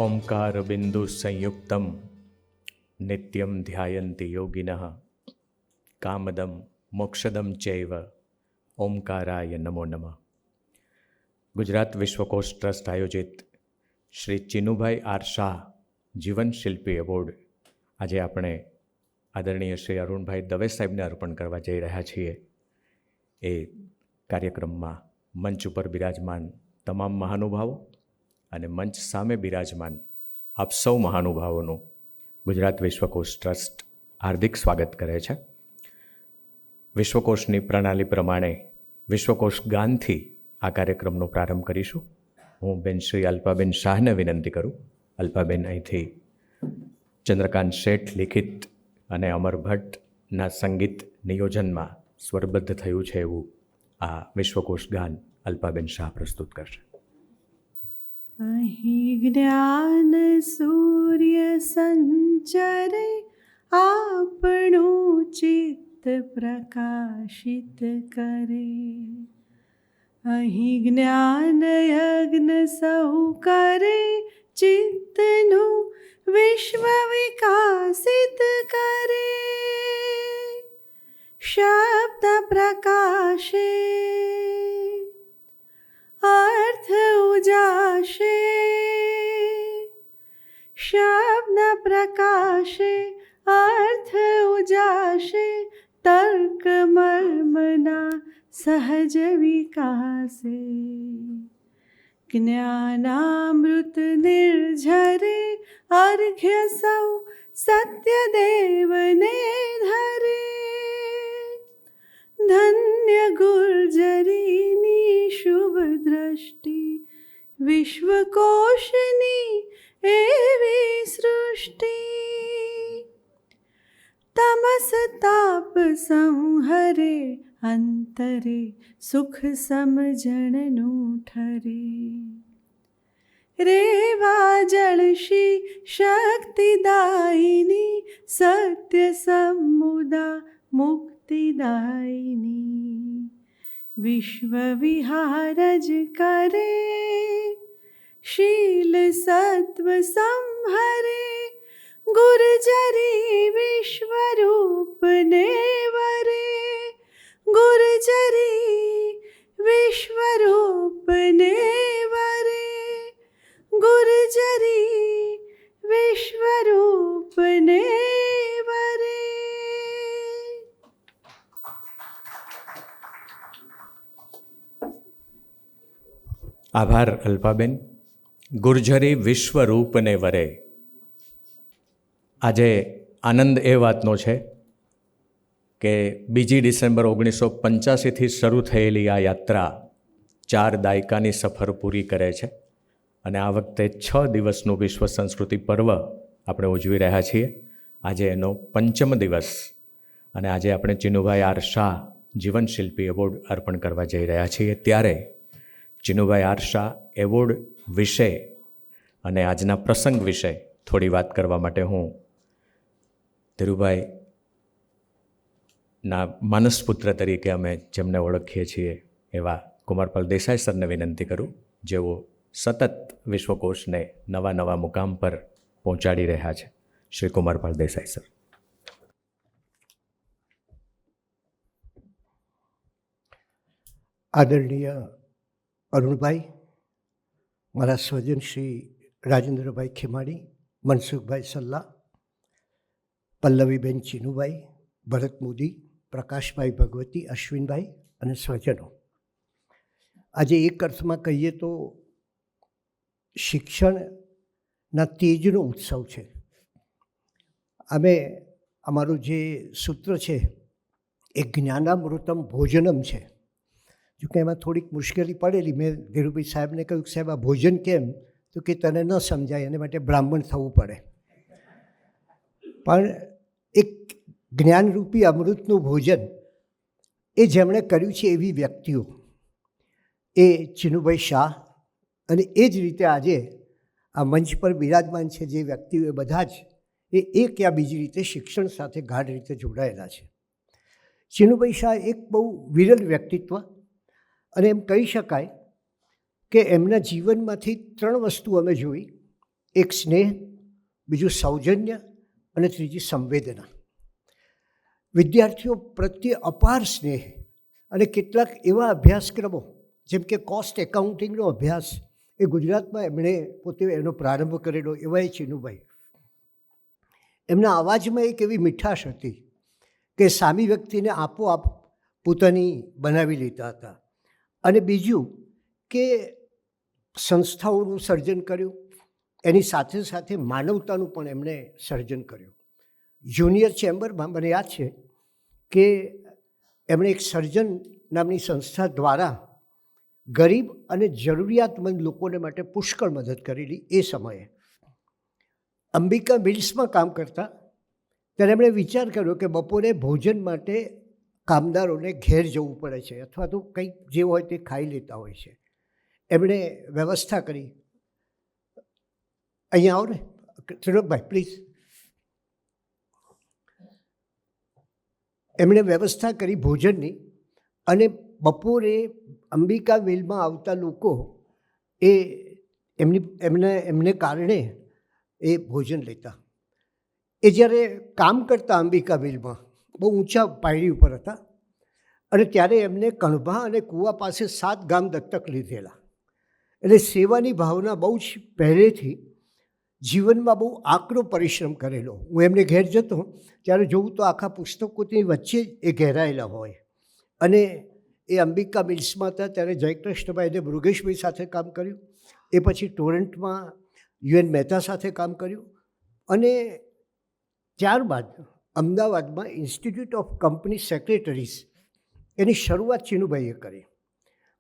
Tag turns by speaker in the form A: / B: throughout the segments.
A: ઓમકાર બિંદુ સંયુક્તમ નિત્યમ ધ્યાયંતિ યોગિનઃ કામદમ મોક્ષદમ ચૈવ ઓમકારાય નમો નમઃ. ગુજરાત વિશ્વકોશ ટ્રસ્ટ આયોજિત શ્રી ચિનુભાઈ આર શાહ જીવન શિલ્પી એવોર્ડ આજે આપણે આદરણીય શ્રી અરુણભાઈ દવે સાહેબને અર્પણ કરવા જઈ રહ્યા છીએ. એ કાર્યક્રમમાં મંચ ઉપર બિરાજમાન તમામ મહાનુભાવો અને મંચ સામે બિરાજમાન આપ સૌ મહાનુભાવોનું ગુજરાત વિશ્વકોશ ટ્રસ્ટ હાર્દિક સ્વાગત કરે છે. વિશ્વકોશની પ્રણાલી પ્રમાણે વિશ્વકોશ ગાનથી આ કાર્યક્રમનો પ્રારંભ કરીશું. હું બેન શ્રી અલ્પાબેન શાહને વિનંતી કરું. અલ્પાબેન અહીંથી ચંદ્રકાંત શેઠ લિખિત અને અમર ભટ્ટના સંગીત નિયોજનમાં સ્વરબદ્ધ થયું છે એવું આ વિશ્વકોશ ગાન અલ્પાબેન શાહ પ્રસ્તુત કરશે.
B: અહીં જ્ઞાન સૂર્ય સંચરે આપણું ચિત્ત પ્રકાશિત કરે. અહીં જ્ઞાન યજ્ઞ સહુ કરે ચિત્તનું વિશ્વ વિકાસિત કરે. શબ્દ પ્રકાશે અર્થ ઉજાશે. શબ્દ પ્રકાશે અર્થ ઉજાશે. તર્ક મર્મના સહજ વિકાસે. જ્ઞાનામૃત નિર્ઝરે અર્ઘ્ય સૌ સત્યદેવને ધરે. ધન્ય ગુર્જરીની શુભ દ્રષ્ટિ વિશ્વકોશની એવી સૃષ્ટિ. તમસ તાપ સંહરે અંતરે સુખ સમજણનું ઠરે. રેવા જળશી શક્તિદાયિની સત્ય સમુદા મુક્તિદાયિની. વિશ્વ વિહાર જ કરે શીલ સત્વ સંહરે. ગુર્જરી વિશ્વરૂપને વરે. ગુર્જરી વિશ્વરૂપને વરે. ગુર્જરી વિશ્વરૂપને વરે.
A: આભાર અલ્પાબેન. ગુર્જરી વિશ્વરૂપને વરે. આજે આનંદ એ વાતનો છે કે 2 ડિસેમ્બર 1985થી શરૂ થયેલી આ યાત્રા 4 દાયકાની સફર પૂરી કરે છે અને આ વખતે 6 દિવસનું વિશ્વ સંસ્કૃતિ પર્વ આપણે ઉજવી રહ્યા છીએ. આજે એનો 5મ દિવસ અને આજે આપણે ચિનુભાઈ આર શાહ જીવન શિલ્પી એવોર્ડ અર્પણ કરવા જઈ રહ્યા છીએ. ત્યારે ચિનુભાઈ આર શાહ એવોર્ડ વિશે અને આજના પ્રસંગ વિશે થોડી વાત કરવા માટે હું ધીરુભાઈના માનસપુત્ર તરીકે અમે જેમને ઓળખીએ છીએ એવા કુમારપાલ દેસાઈ સરને વિનંતી કરું, જેઓ સતત વિશ્વકોશને નવા નવા મુકામ પર પહોંચાડી રહ્યા છે. શ્રી કુમારપાલ દેસાઈ સર.
C: આદરણીય અરુણભાઈ, મારા સ્વજન શ્રી રાજેન્દ્રભાઈ ખેમાણી, મનસુખભાઈ સલ્લા, પલ્લવીબેન ચિનુભાઈ, ભરત મોદી, પ્રકાશભાઈ ભગવતી, અશ્વિનભાઈ અને સ્વજનો, આજે એક અર્થમાં કહીએ તો શિક્ષણના તેજનો ઉત્સવ છે. અમે અમારું જે સૂત્ર છે એ જ્ઞાનામૃતમ ભોજનમ છે. જોકે એમાં થોડીક મુશ્કેલી પડેલી. મેં ધીરુભાઈ સાહેબને કહ્યું કે સાહેબ આ ભોજન કેમ? તો કે તને ન સમજાય, એને માટે બ્રાહ્મણ થવું પડે. પણ એક જ્ઞાનરૂપી અમૃતનું ભોજન એ જેમણે કર્યું છે એવી વ્યક્તિઓ એ ચિનુભાઈ શાહ, અને એ જ રીતે આજે આ મંચ પર બિરાજમાન છે જે વ્યક્તિઓ, એ બધા જ એ એક યા બીજી રીતે શિક્ષણ સાથે ગાઢ રીતે જોડાયેલા છે. ચિનુભાઈ શાહ એક બહુ વિરલ વ્યક્તિત્વ, અને એમ કહી શકાય કે એમના જીવનમાંથી 3 વસ્તુ અમે જોઈ. એક સ્નેહ, બીજું સૌજન્ય અને ત્રીજી સંવેદના. વિદ્યાર્થીઓ પ્રત્યે અપાર સ્નેહ અને કેટલાક એવા અભ્યાસક્રમો જેમ કે કોસ્ટ એકાઉન્ટિંગનો અભ્યાસ એ ગુજરાતમાં એમણે પોતે એનો પ્રારંભ કરેલો. એવા એ ચિનુભાઈ, એમના અવાજમાં એક એવી મીઠાશ હતી કે સામી વ્યક્તિને આપોઆપ પોતાની બનાવી લેતા હતા. અને બીજું કે સંસ્થાઓનું સર્જન કર્યું, એની સાથે સાથે માનવતાનું પણ એમણે સર્જન કર્યું. જુનિયર ચેમ્બરમાં મને યાદ છે કે એમણે એક સર્જન નામની સંસ્થા દ્વારા ગરીબ અને જરૂરિયાતમંદ લોકોને માટે પુષ્કળ મદદ કરેલી. એ સમયે અંબિકા મિલ્સમાં કામ કરતા ત્યારે એમણે વિચાર કર્યો કે બપોરે ભોજન માટે કામદારોને ઘેર જવું પડે છે અથવા તો કંઈક જે હોય તે ખાઈ લેતા હોય છે. એમણે વ્યવસ્થા કરી. અહીંયા આવો ને ત્રિલોકભાઈ પ્લીઝ. એમણે વ્યવસ્થા કરી ભોજનની અને બપોરે અંબિકા વેલમાં આવતા લોકો એ એમને કારણે એ ભોજન લેતા. એ જ્યારે કામ કરતા અંબિકા વેલમાં બહુ ઊંચા પાયરી ઉપર હતા અને ત્યારે એમને કણભા અને કૂવા પાસે 7 ગામ દત્તક લીધેલા. એટલે સેવાની ભાવના બહુ જ પહેલેથી જીવનમાં બહુ આકરો પરિશ્રમ કરેલો. હું એમને ઘેર જતો ત્યારે જોઉં તો આખા પુસ્તકોની વચ્ચે એ ઘેરાયેલા હોય. અને એ અંબિકા મિલ્સમાં હતા ત્યારે જયકૃષ્ણભાઈ અને મૃગેશભાઈ સાથે કામ કર્યું. એ પછી ટોરન્ટમાં UN મહેતા સાથે કામ કર્યું અને ત્યારબાદ અમદાવાદમાં ઇન્સ્ટિટ્યૂટ ઓફ કંપની સેક્રેટરીઝ એની શરૂઆત ચિનુભાઈએ કરી.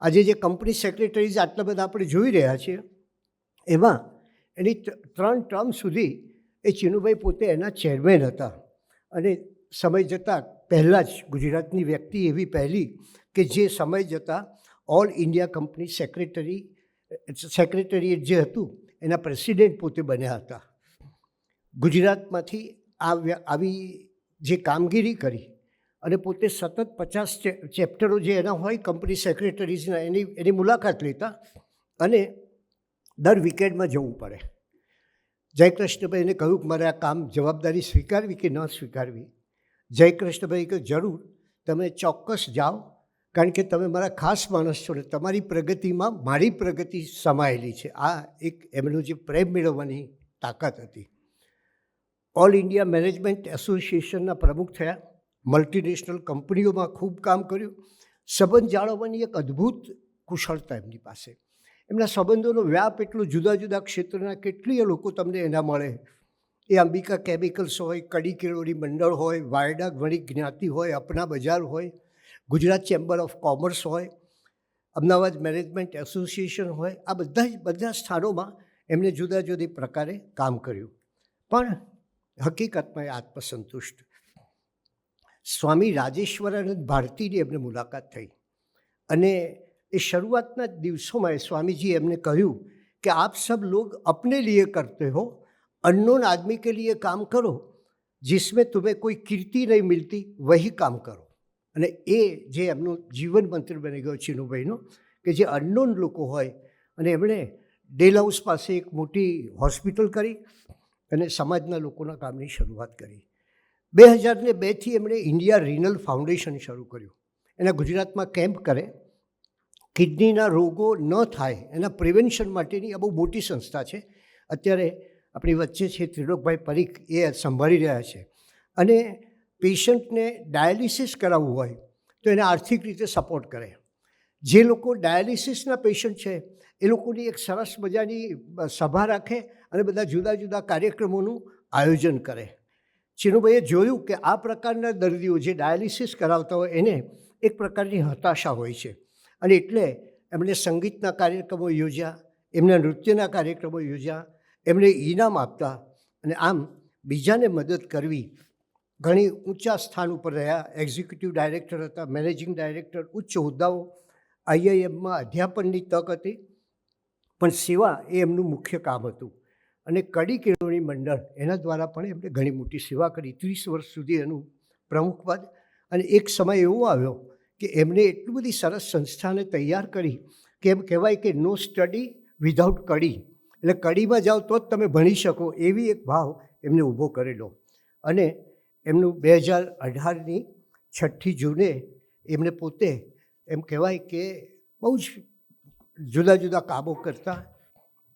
C: આજે જે કંપની સેક્રેટરીઝ આટલા બધા આપણે જોઈ રહ્યા છીએ એમાં એની 3 ટર્મ સુધી એ ચિનુભાઈ પોતે એના ચેરમેન હતા. અને સમય જતાં પહેલાં જ ગુજરાતની વ્યક્તિ એવી પહેલી કે જે સમય જતાં ઓલ ઇન્ડિયા કંપની સેક્રેટરીએટ જે હતું એના પ્રેસિડેન્ટ પોતે બન્યા હતા. ગુજરાતમાંથી આવી જે કામગીરી કરી અને પોતે સતત 50 ચેપ્ટરો જે એના હોય કંપની સેક્રેટરીઝના એની મુલાકાત લેતા અને દર વીકેન્ડમાં જવું પડે. જયકૃષ્ણભાઈને કહ્યું કે મારે આ કામ જવાબદારી સ્વીકારવી કે ન સ્વીકારવી. જયકૃષ્ણભાઈ કે જરૂર, તમે ચોક્કસ જાઓ, કારણ કે તમે મારા ખાસ માણસ છો ને તમારી પ્રગતિમાં મારી પ્રગતિ સમાયેલી છે. આ એક એમનું જે પ્રેમ મેળવવાની તાકાત હતી. ઓલ ઇન્ડિયા મેનેજમેન્ટ એસોસિએશનના પ્રમુખ થયા. મલ્ટીનેશનલ કંપનીઓમાં ખૂબ કામ કર્યું. સંબંધ જાળવવાની એક અદ્ભુત કુશળતા એમની પાસે. એમના સંબંધોનો વ્યાપ એટલો જુદા જુદા ક્ષેત્રના કેટલીય લોકો તમને એના મળે. એ અંબિકા કેમિકલ્સ હોય, કડી કેળવણી મંડળ હોય, વાયડા વણિક જ્ઞાતિ હોય, અપના બજાર હોય, ગુજરાત ચેમ્બર ઓફ કોમર્સ હોય, અમદાવાદ મેનેજમેન્ટ એસોસિએશન હોય, આ બધા સ્થાનોમાં એમણે જુદા જુદી પ્રકારે કામ કર્યું. પણ હકીકતમાં એ આત્મસંતુષ્ટ. સ્વામી રાજેશ્વરાનંદ ભારતીની એમને મુલાકાત થઈ અને એ શરૂઆતના દિવસોમાં એ સ્વામીજી એમને કહ્યું કે આપ સબ લોગ અપને લીએ કરતે હો, અનનોન આદમી કે લીએ કામ કરો, जिसमें तुम्हें कोई कीर्ति नहीं मिलती वही काम કરો. અને એ જે એમનું જીવન મંત્ર બની ગયો ચિનુભાઈનો કે જે અનનોન લોકો હોય અને એમણે ડેલ હાઉસ પાસે એક મોટી હોસ્પિટલ કરી અને સમાજના લોકોના કામની શરૂઆત કરી. 2002થી એમણે ઇન્ડિયા રિનલ ફાઉન્ડેશન શરૂ કર્યું. એના ગુજરાતમાં કેમ્પ કરે. કિડનીના રોગો ન થાય એના પ્રિવેન્શન માટેની આ બહુ મોટી સંસ્થા છે. અત્યારે આપણી વચ્ચે છે ત્રિલોકભાઈ પરીખ, એ સંભાળી રહ્યા છે. અને પેશન્ટને ડાયાલિસિસ કરાવવું હોય તો એને આર્થિક રીતે સપોર્ટ કરે. જે લોકો ડાયાલિસિસના પેશન્ટ છે એ લોકોની એક સરસ મજાની સભા રાખે અને બધા જુદા જુદા કાર્યક્રમોનું આયોજન કરે. ચિનુભાઈએ જોયું કે આ પ્રકારના દર્દીઓ જે ડાયાલિસિસ કરાવતા હોય એને એક પ્રકારની હતાશા હોય છે અને એટલે એમણે સંગીતના કાર્યક્રમો યોજ્યા, એમના નૃત્યના કાર્યક્રમો યોજ્યા, એમણે ઇનામ આપતા અને આમ બીજાને મદદ કરવી. ઘણી ઊંચા સ્થાન ઉપર રહ્યા. એક્ઝિક્યુટિવ ડાયરેક્ટર હતા, મેનેજિંગ ડાયરેક્ટર, ઉચ્ચ હોદ્દાઓ. IIMમાં અધ્યાપનની તક હતી, પણ સેવા એ એમનું મુખ્ય કામ હતું. અને કડી કેળવણી મંડળ એના દ્વારા પણ એમણે ઘણી મોટી સેવા કરી. 30 વર્ષ સુધી એનું પ્રમુખપદ. અને એક સમય એવો આવ્યો કે એમણે એટલી બધી સરસ સંસ્થાને તૈયાર કરી કે એમ કહેવાય કે નો સ્ટડી વિધાઉટ કડી. એટલે કડીમાં જાઓ તો જ તમે ભણી શકો એવી એક ભાવ એમને ઊભો કરેલો. અને એમનું 2018ની 6ઠ્ઠી જૂને એમને પોતે એમ કહેવાય કે બહુ જ જુદા જુદા કામો કરતા.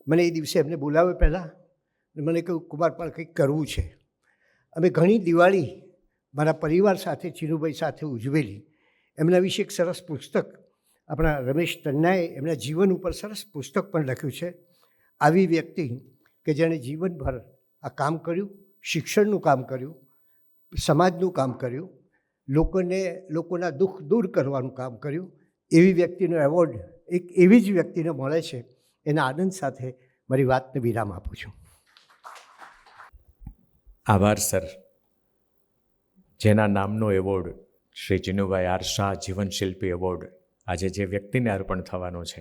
C: મને એ દિવસે એમને બોલાવ્યો પહેલાં, મને કહ્યું કુમારપાળ કંઈક કરવું છે. અમે ઘણી દિવાળી મારા પરિવાર સાથે ચિનુભાઈ સાથે ઉજવેલી. એમના વિશે એક સરસ પુસ્તક આપણા રમેશ તન્નાએ એમના જીવન ઉપર સરસ પુસ્તક પણ લખ્યું છે. આવી વ્યક્તિ કે જેણે જીવનભર આ કામ કર્યું, શિક્ષણનું કામ કર્યું, સમાજનું કામ કર્યું, લોકોના દુઃખ દૂર કરવાનું કામ કર્યું, એવી વ્યક્તિનો એવોર્ડ એક એવી જ વ્યક્તિને મળે છે. એના આનંદ સાથે મારી વાતને વિરામ આપું છું.
A: આભાર સર. જેના નામનો એવોર્ડ શ્રી ચિનુભાઈ આર શાહ જીવનશિલ્પી એવોર્ડ આજે જે વ્યક્તિને અર્પણ થવાનો છે,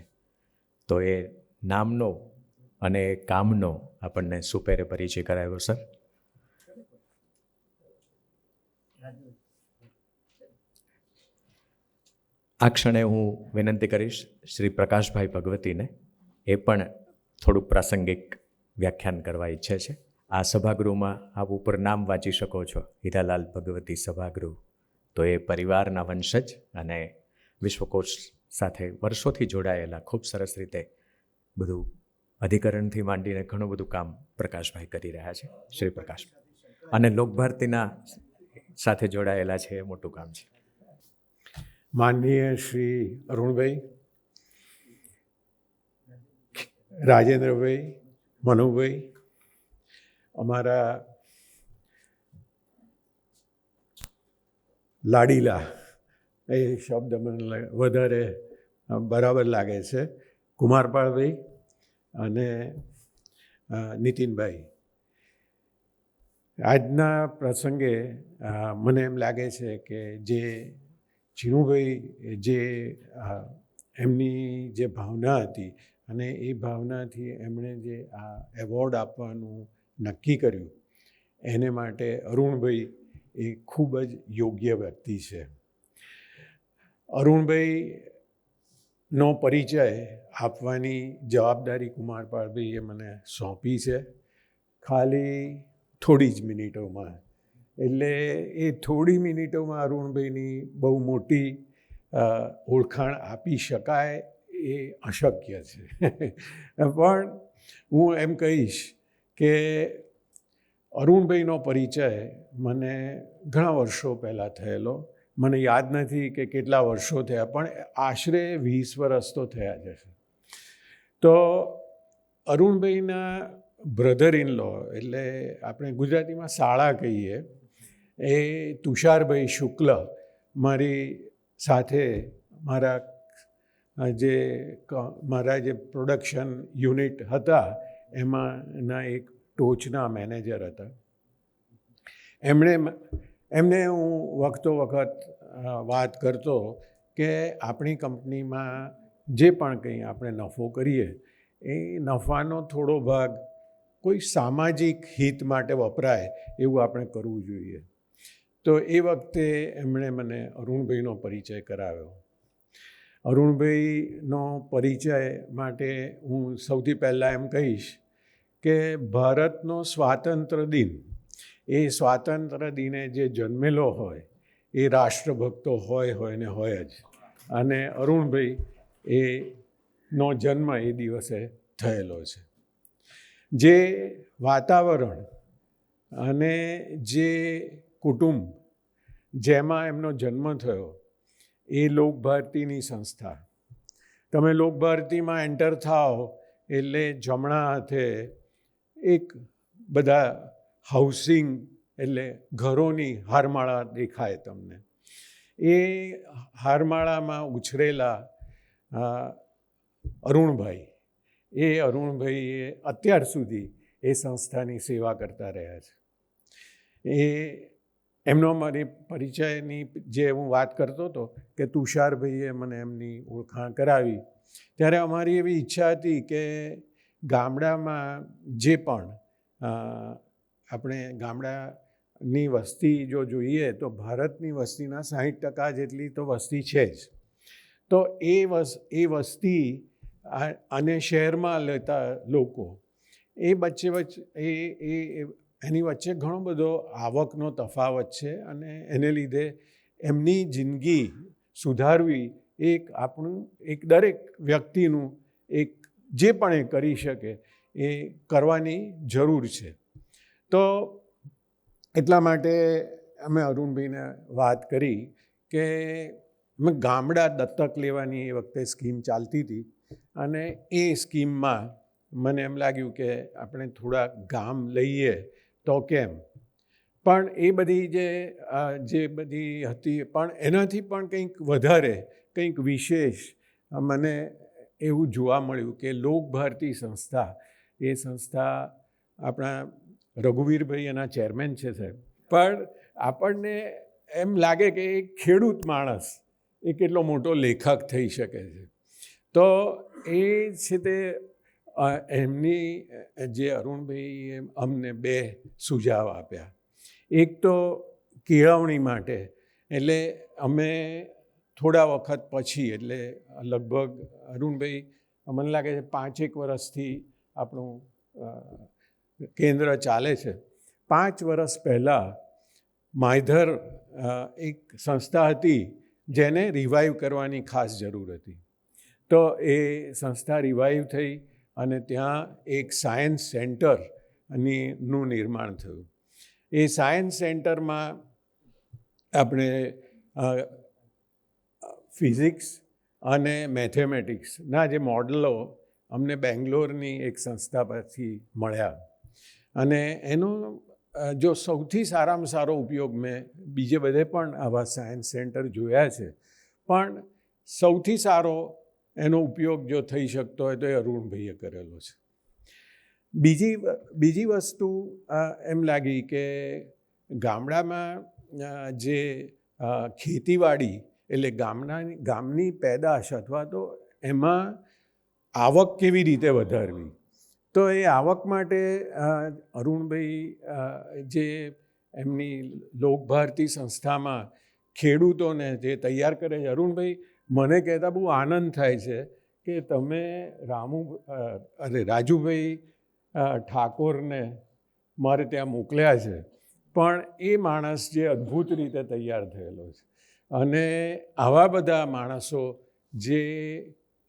A: તો એ નામનો અને કામનો આપણને સુપેરે પરિચય કરાવ્યો સર. આ ક્ષણે હું વિનંતી કરીશ શ્રી પ્રકાશભાઈ ભગવતીને, એ પણ થોડુંક પ્રાસંગિક વ્યાખ્યાન કરવા ઈચ્છે છે. આ સભાગૃહમાં આપ ઉપર નામ વાંચી શકો છો, હીરાલાલ ભગવતી સભાગૃહ. તો એ પરિવારના વંશજ અને વિશ્વકોશ સાથે વર્ષોથી જોડાયેલા, ખૂબ સરસ રીતે બધું અધિકરણથી માંડીને ઘણું બધું કામ પ્રકાશભાઈ કરી રહ્યા છે, શ્રી પ્રકાશ. અને લોકભારતીના સાથે જોડાયેલા છે, એ મોટું કામ છે.
D: માનનીય શ્રી અરુણભાઈ, રાજેન્દ્રભાઈ, મનુભાઈ, અમારા લાડીલા, એ શબ્દ મને વધારે બરાબર લાગે છે, કુમારપાળભાઈ અને નીતિનભાઈ. આજના પ્રસંગે મને એમ લાગે છે કે જે ચિનુભાઈ જે એમની જે ભાવના હતી અને એ ભાવનાથી એમણે જે આ એવોર્ડ આપવાનું નક્કી કર્યું, એને માટે અરુણભાઈ એ ખૂબ જ યોગ્ય વ્યક્તિ છે. અરુણભાઈનો પરિચય આપવાની જવાબદારી કુમારપાળભાઈએ મને સોંપી છે, ખાલી થોડી જ મિનિટોમાં. એટલે એ થોડી મિનિટોમાં અરુણભાઈની બહુ મોટી ઓળખાણ આપી શકાય એ અશક્ય છે. પણ હું એમ કહીશ કે અરુણભાઈનો પરિચય મને ઘણા વર્ષો પહેલાં થયેલો. મને યાદ નથી કે કેટલા વર્ષો થયા, પણ આશરે 20 વર્ષ તો થયા જ હશે. તો અરુણભાઈના બ્રધર ઇન લો, એટલે આપણે ગુજરાતીમાં શાળા કહીએ, એ તુષારભાઈ શુક્લ મારી સાથે મારા જે પ્રોડક્શન યુનિટ હતા એમાંના એક ટોચના મેનેજર હતા. એમને હું વખતો વખત વાત કરતો કે આપણી કંપનીમાં જે પણ કંઈ આપણે નફો કરીએ એ નફાનો થોડો ભાગ કોઈ સામાજિક હિત માટે વપરાય એવું આપણે કરવું જોઈએ. તો એ વખતે એમણે મને અરુણભાઈનો પરિચય કરાવ્યો. અરુણભાઈનો પરિચય માટે હું સૌથી પહેલાં એમ કહીશ કે ભારતનો સ્વાતંત્ર્ય દિન, એ સ્વાતંત્ર્ય દિને જે જન્મેલો હોય એ રાષ્ટ્રભક્તો હોય ને હોય જ. અને અરુણભાઈ એનો જન્મ એ દિવસે થયેલો છે. જે વાતાવરણ અને જે કુટુંબ જેમાં એમનો જન્મ થયો એ લોકભારતીની સંસ્થા. તમે લોકભારતીમાં એન્ટર થાઓ એટલે જમણા હાથે એક બધા હાઉસિંગ એટલે ઘરોની હારમાળા દેખાય તમને. એ હારમાળામાં ઉછરેલા અરુણભાઈ, એ અરુણભાઈએ અત્યાર સુધી એ સંસ્થાની સેવા કરતા રહ્યા છે. એમનો મારી પરિચયની જે હું વાત કરતો હતો કે તુષારભાઈએ મને એમની ઓળખાણ કરાવી, ત્યારે અમારી એવી ઈચ્છા હતી કે ગામડામાં જે પણ આપણે ગામડાની વસ્તી જો જોઈએ તો ભારતની વસ્તીના 60% જેટલી તો વસ્તી છે જ. તો એ વસ્તી અને શહેરમાં લેતા લોકો એ વચ્ચે એની વચ્ચે ઘણો બધો આવકનો તફાવત છે અને એને લીધે એમની જિંદગી સુધારવી એક દરેક વ્યક્તિનું એક જે પણ એ કરી શકે એ કરવાની જરૂર છે. તો એટલા માટે અમે અરુણભાઈને વાત કરી કે અમે ગામડા દત્તક લેવાની એ વખતે સ્કીમ ચાલતી હતી અને એ સ્કીમમાં મને એમ લાગ્યું કે આપણે થોડા ગામ લઈએ તો કેમ, પણ એ બધી જે બધી હતી પણ એનાથી પણ કંઈક વધારે કંઈક વિશેષ મને એવું જોવા મળ્યું કે લોકભારતી સંસ્થા, એ સંસ્થા આપણા રઘુવીરભાઈ એના ચેરમેન છે સાહેબ, પણ આપણને એમ લાગે કે એક ખેડૂત માણસ એ કેટલો મોટો લેખક થઈ શકે છે. તો એ છે તે એમની જે અરુણભાઈએ અમને 2 સુઝાવ આપ્યા. એક તો કેળવણી માટે, એટલે અમે થોડા વખત પછી, એટલે લગભગ અરુણભાઈ મને લાગે છે 5-1 વર્ષથી આપણું કેન્દ્ર ચાલે છે. 5 વર્ષ પહેલાં માયધર એક સંસ્થા હતી જેને રિવાઈવ કરવાની ખાસ જરૂર હતી. તો એ સંસ્થા રિવાઈવ થઈ અને ત્યાં એક સાયન્સ સેન્ટરનું નિર્માણ થયું. એ સાયન્સ સેન્ટરમાં આપણે ફિઝિક્સ અને મેથેમેટિક્સના જે મોડલો અમને બેંગ્લોરની એક સંસ્થા પરથી મળ્યા અને એનો જો સૌથી સારામાં સારો ઉપયોગ મેં બીજે બધે પણ આવા સાયન્સ સેન્ટર જોયા છે, પણ સૌથી સારો એનો ઉપયોગ જો થઈ શકતો હોય તો એ અરુણભાઈએ કરેલો છે. બીજી વસ્તુ એમ લાગી કે ગામડામાં જે ખેતીવાડી એટલે ગામની પેદાશ અથવા તો એમાં આવક કેવી રીતે વધારવી, તો એ આવક માટે અરુણભાઈ જે એમની લોકભારતી સંસ્થામાં ખેડૂતોને જે તૈયાર કરે છે, અરુણભાઈ મને કહેતા બહુ આનંદ થાય છે કે તમે રાજુભાઈ ઠાકોરને મારે ત્યાં મોકલ્યા છે, પણ એ માણસ જે અદ્ભુત રીતે તૈયાર થયેલો છે અને આવા બધા માણસો જે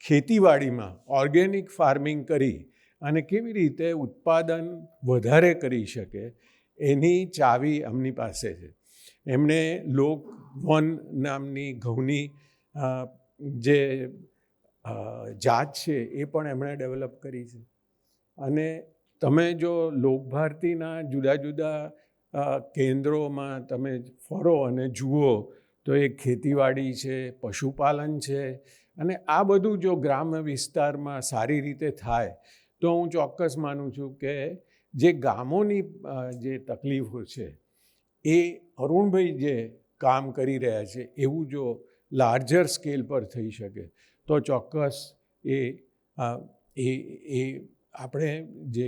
D: ખેતીવાડીમાં ઓર્ગેનિક ફાર્મિંગ કરી અને કેવી રીતે ઉત્પાદન વધારે કરી શકે એની ચાવી એમની પાસે છે. એમણે લોક-વન નામની ઘઉંની જે જાત છે એ પણ એમણે ડેવલપ કરી છે. અને તમે જો લોકભારતીના જુદા જુદા કેન્દ્રોમાં તમે ફરો અને જુઓ તો એ ખેતીવાડી છે, પશુપાલન છે, અને આ બધું જો ગ્રામ્ય વિસ્તારમાં સારી રીતે થાય તો હું ચોક્કસ માનું છું કે જે ગામોની જે તકલીફો છે એ અરુણભાઈ જે કામ કરી રહ્યા છે એવું જો લાર્જર સ્કેલ પર થઈ શકે તો ચોક્કસ એ આપણે જે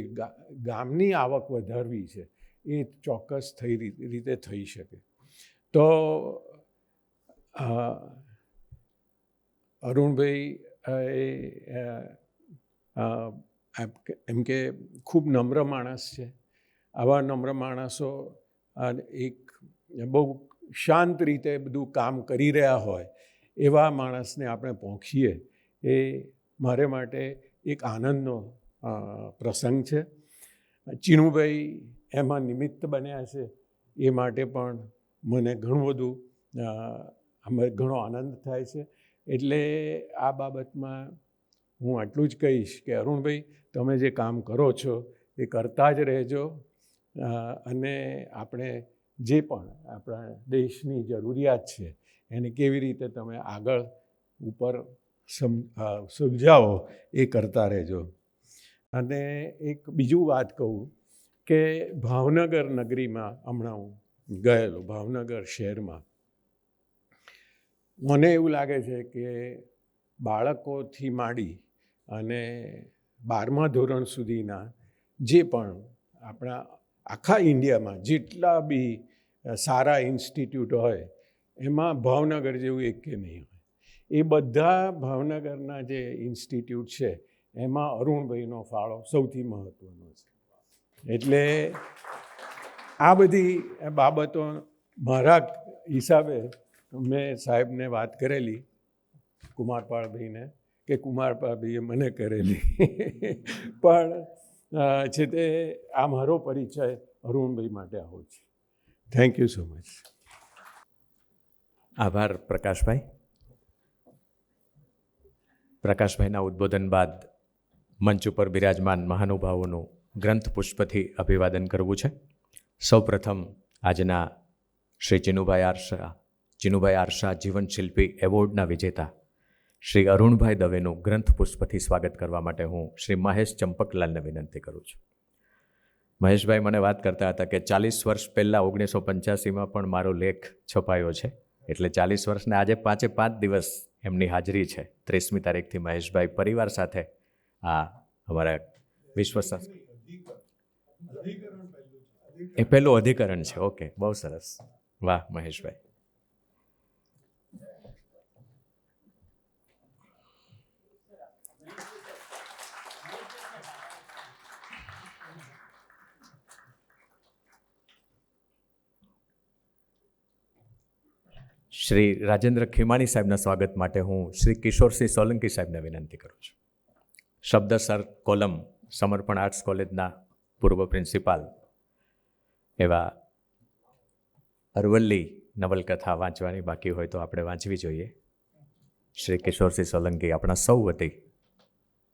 D: ગામની આવક વધારવી છે એ ચોક્કસ રીતે થઈ શકે. તો અરુણભાઈ એમ કે ખૂબ નમ્ર માણસ છે. આવા નમ્ર માણસો એક બહુ શાંત રીતે બધું કામ કરી રહ્યા હોય એવા માણસને આપણે પહોંચીએ એ મારે માટે એક આનંદનો પ્રસંગ છે. ચીનુભાઈ એમાં નિમિત્ત બન્યા છે એ માટે પણ મને ઘણું બધું ઘણો આનંદ થાય છે. એટલે આ બાબતમાં હું આટલું જ કહીશ કે અરુણભાઈ તમે જે કામ કરો છો એ કરતા જ રહેજો અને આપણે જે પણ આપણા દેશની જરૂરિયાત છે એને કેવી રીતે તમે આગળ ઉપર સુલઝાવો એ કરતા રહેજો. અને એક બીજું વાત કહું કે ભાવનગર નગરીમાં હમણાં હું ગયેલો, ભાવનગર શહેરમાં મને એવું લાગે છે કે બાળકોથી માંડી અને 12મા ધોરણ સુધીના જે પણ આપણા આખા ઇન્ડિયામાં જેટલા બી સારા ઇન્સ્ટિટ્યૂટ હોય એમાં ભાવનગર જેવું એક કે નહીં હોય. એ બધા ભાવનગરના જે ઇન્સ્ટિટ્યૂટ છે એમાં અરુણભાઈનો ફાળો સૌથી મહત્ત્વનો છે. એટલે આ બધી બાબતો મારા હિસાબે મેં સાહેબને વાત કરેલી કુમારપાળભાઈને કે કુમારપાળભાઈએ મને કરેલી પણ છે તે આ મારો પરિચય અરુણભાઈ માટે આવો છે. Thank you so much.
A: આભાર પ્રકાશભાઈ. પ્રકાશભાઈના ઉદ્બોધન બાદ મંચ ઉપર બિરાજમાન મહાનુભાવોનું ગ્રંથ પુષ્પથી અભિવાદન કરવું છે. સૌપ્રથમ આજના શ્રી ચિનુભાઈ આરશા જીવનશિલ્પી એવોર્ડના વિજેતા શ્રી અરુણભાઈ દવેનું ગ્રંથ પુષ્પથી સ્વાગત કરવા માટે હું શ્રી મહેશ ચંપકલાલને વિનંતી કરું છું. મહેશભાઈ મને વાત કરતા હતા કે 40 વર્ષ પહેલાં 1985માં પણ મારો લેખ છપાયો છે, એટલે 40 વર્ષને આજે 5 દિવસ એમની હાજરી છે. 30મી તારીખથી મહેશભાઈ પરિવાર સાથે આ અમારા વિશ્વ એ પહેલું અધિકરણ છે. ઓકે, બહુ સરસ. વાહ મહેશભાઈ. શ્રી રાજેન્દ્ર ખીમાણી સાહેબના સ્વાગત માટે હું શ્રી કિશોરસિંહ સોલંકી સાહેબને વિનંતી કરું છું. શબ્દસર કોલમ સમર્પણ આર્ટ્સ કોલેજના પૂર્વ પ્રિન્સિપાલ એવા અરવલ્લી નવલકથા વાંચવાની બાકી હોય તો આપણે વાંચવી જોઈએ. શ્રી કિશોરસિંહ સોલંકી આપણા સૌ વતી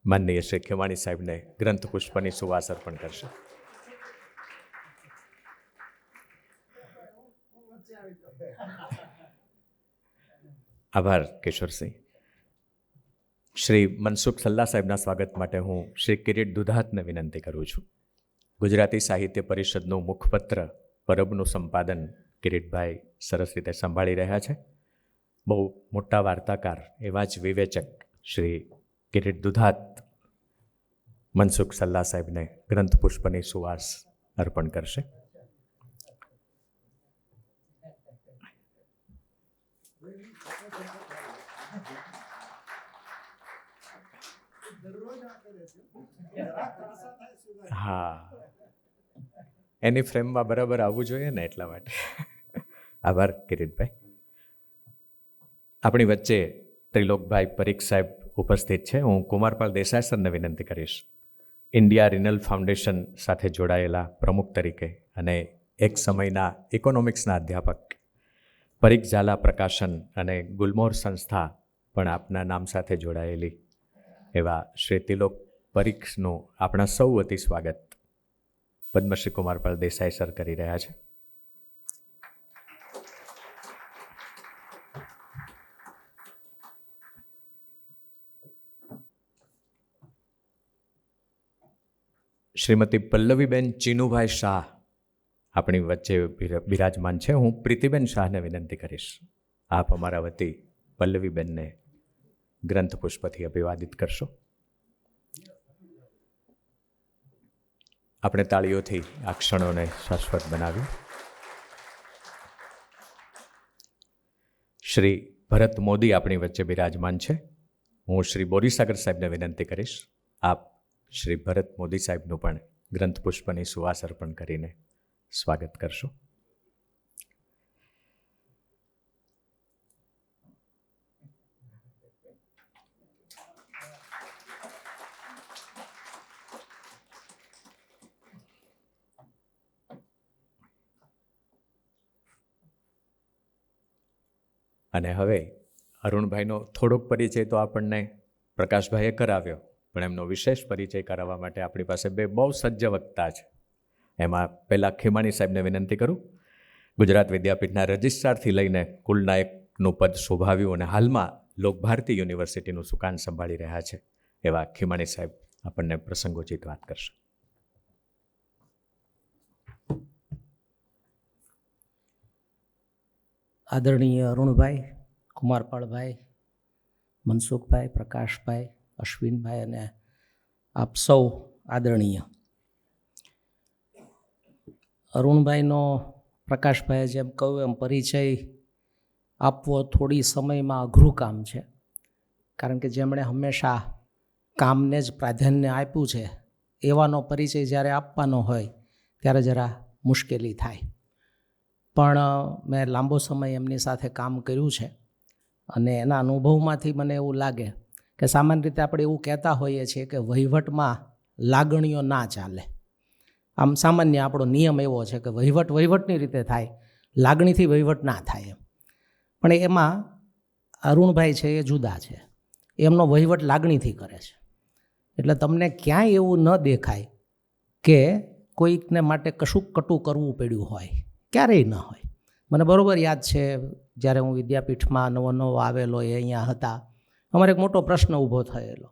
A: માનનીય શ્રી ખીમાણી સાહેબને ગ્રંથ પુષ્પની સુવાસ અર્પણ કરશે. આભાર કિશોરસિંહ. શ્રી મનસુખ સલ્લા સાહેબના સ્વાગત માટે હું શ્રી કિરીટ દુધાતને વિનંતી કરું છું. ગુજરાતી સાહિત્ય પરિષદનું મુખપત્ર પરબનું સંપાદન કિરીટભાઈ સરસ રીતે સંભાળી રહ્યા છે. બહુ મોટા વાર્તાકાર એવા જ વિવેચક શ્રી કિરીટ દુધાત મનસુખ સલ્લા સાહેબને ગ્રંથ પુષ્પની સુવાસ અર્પણ કરશે. હા, એની ફ્રેમમાં બરાબર આવવું જોઈએ ને, એટલા માટે. આભાર કિરીટભાઈ. આપણી વચ્ચે ત્રિલોકભાઈ પરીખ સાહેબ ઉપસ્થિત છે. હું કુમારપાળ દેસાઈ સરને વિનંતી કરીશ. ઇન્ડિયા રિનલ ફાઉન્ડેશન સાથે જોડાયેલા પ્રમુખ તરીકે અને એક સમયના ઇકોનોમિક્સના અધ્યાપક, પરીખ ઝાલા પ્રકાશન અને ગુલમોહર સંસ્થા પણ આપના નામ સાથે જોડાયેલી એવા શ્રી તિલોક પરીખનું આપણા સૌ વતી સ્વાગત પદ્મશ્રી કુમારપાળ દેસાઈ સર કરી રહ્યા છે. શ્રીમતી પલ્લવીબેન ચીનુભાઈ શાહ આપણી વચ્ચે બિરાજમાન છે. હું પ્રીતિબેન શાહને વિનંતી કરીશ, આપ અમારા વતી પલ્લવીબેનને ગ્રંથ પુષ્પથી અભિવાદિત કરશો. આપણે તાળીઓથી આ ક્ષણોને શાશ્વત બનાવ્યું. શ્રી ભરત મોદી આપણી વચ્ચે બિરાજમાન છે. હું શ્રી બોરીસાગર સાહેબને વિનંતી કરીશ, આપ શ્રી ભરત મોદી સાહેબનું પણ ગ્રંથ પુષ્પની સુવાસ અર્પણ કરીને સ્વાગત કરશો. અને હવે અરુણભાઈનો થોડોક પરિચય તો આપણને પ્રકાશભાઈએ કરાવ્યો, પણ એમનો વિશેષ પરિચય કરાવવા માટે આપણી પાસે બે બહુ સજ્જ વક્તા છે. એમાં પહેલાં ખીમાણી સાહેબને વિનંતી કરું. ગુજરાત વિદ્યાપીઠના રજિસ્ટ્રારથી લઈને કુલનાયકનું પદ શોભાવ્યું અને હાલમાં લોકભારતી યુનિવર્સિટીનું સુકાન સંભાળી રહ્યા છે એવા ખીમાણી સાહેબ આપણને પ્રસંગોચિત વાત કરશે.
E: આદરણીય અરુણભાઈ, કુમારપાળભાઈ, મનસુખભાઈ, પ્રકાશભાઈ, અશ્વિનભાઈ અને આપ સૌ આદરણીય. અરુણભાઈનો પ્રકાશભાઈએ જેમ કહ્યું એમ પરિચય આપવો થોડી સમયમાં અઘરું કામ છે, કારણ કે જેમણે હંમેશા કામને જ પ્રાધાન્ય આપ્યું છે એવાનો પરિચય જ્યારે આપવાનો હોય ત્યારે જરા મુશ્કેલી થાય. પણ મેં લાંબો સમય એમની સાથે કામ કર્યું છે અને એના અનુભવમાંથી મને એવું લાગે કે સામાન્ય રીતે આપણે એવું કહેતા હોઈએ છીએ કે વહીવટમાં લાગણીઓ ના ચાલે. આમ સામાન્ય આપણો નિયમ એવો છે કે વહીવટની રીતે થાય, લાગણીથી વહીવટ ના થાય એમ. પણ એમાં અરુણભાઈ છે એ જુદા છે, એમનો વહીવટ લાગણીથી કરે છે. એટલે તમને ક્યાંય એવું ન દેખાય કે કોઈકને માટે કશું કટું કરવું પડ્યું હોય, ક્યારેય ન હોય. મને બરાબર યાદ છે જ્યારે હું વિદ્યાપીઠમાં નવો આવેલો એ અહીંયા હતા, અમારે એક મોટો પ્રશ્ન ઊભો થયેલો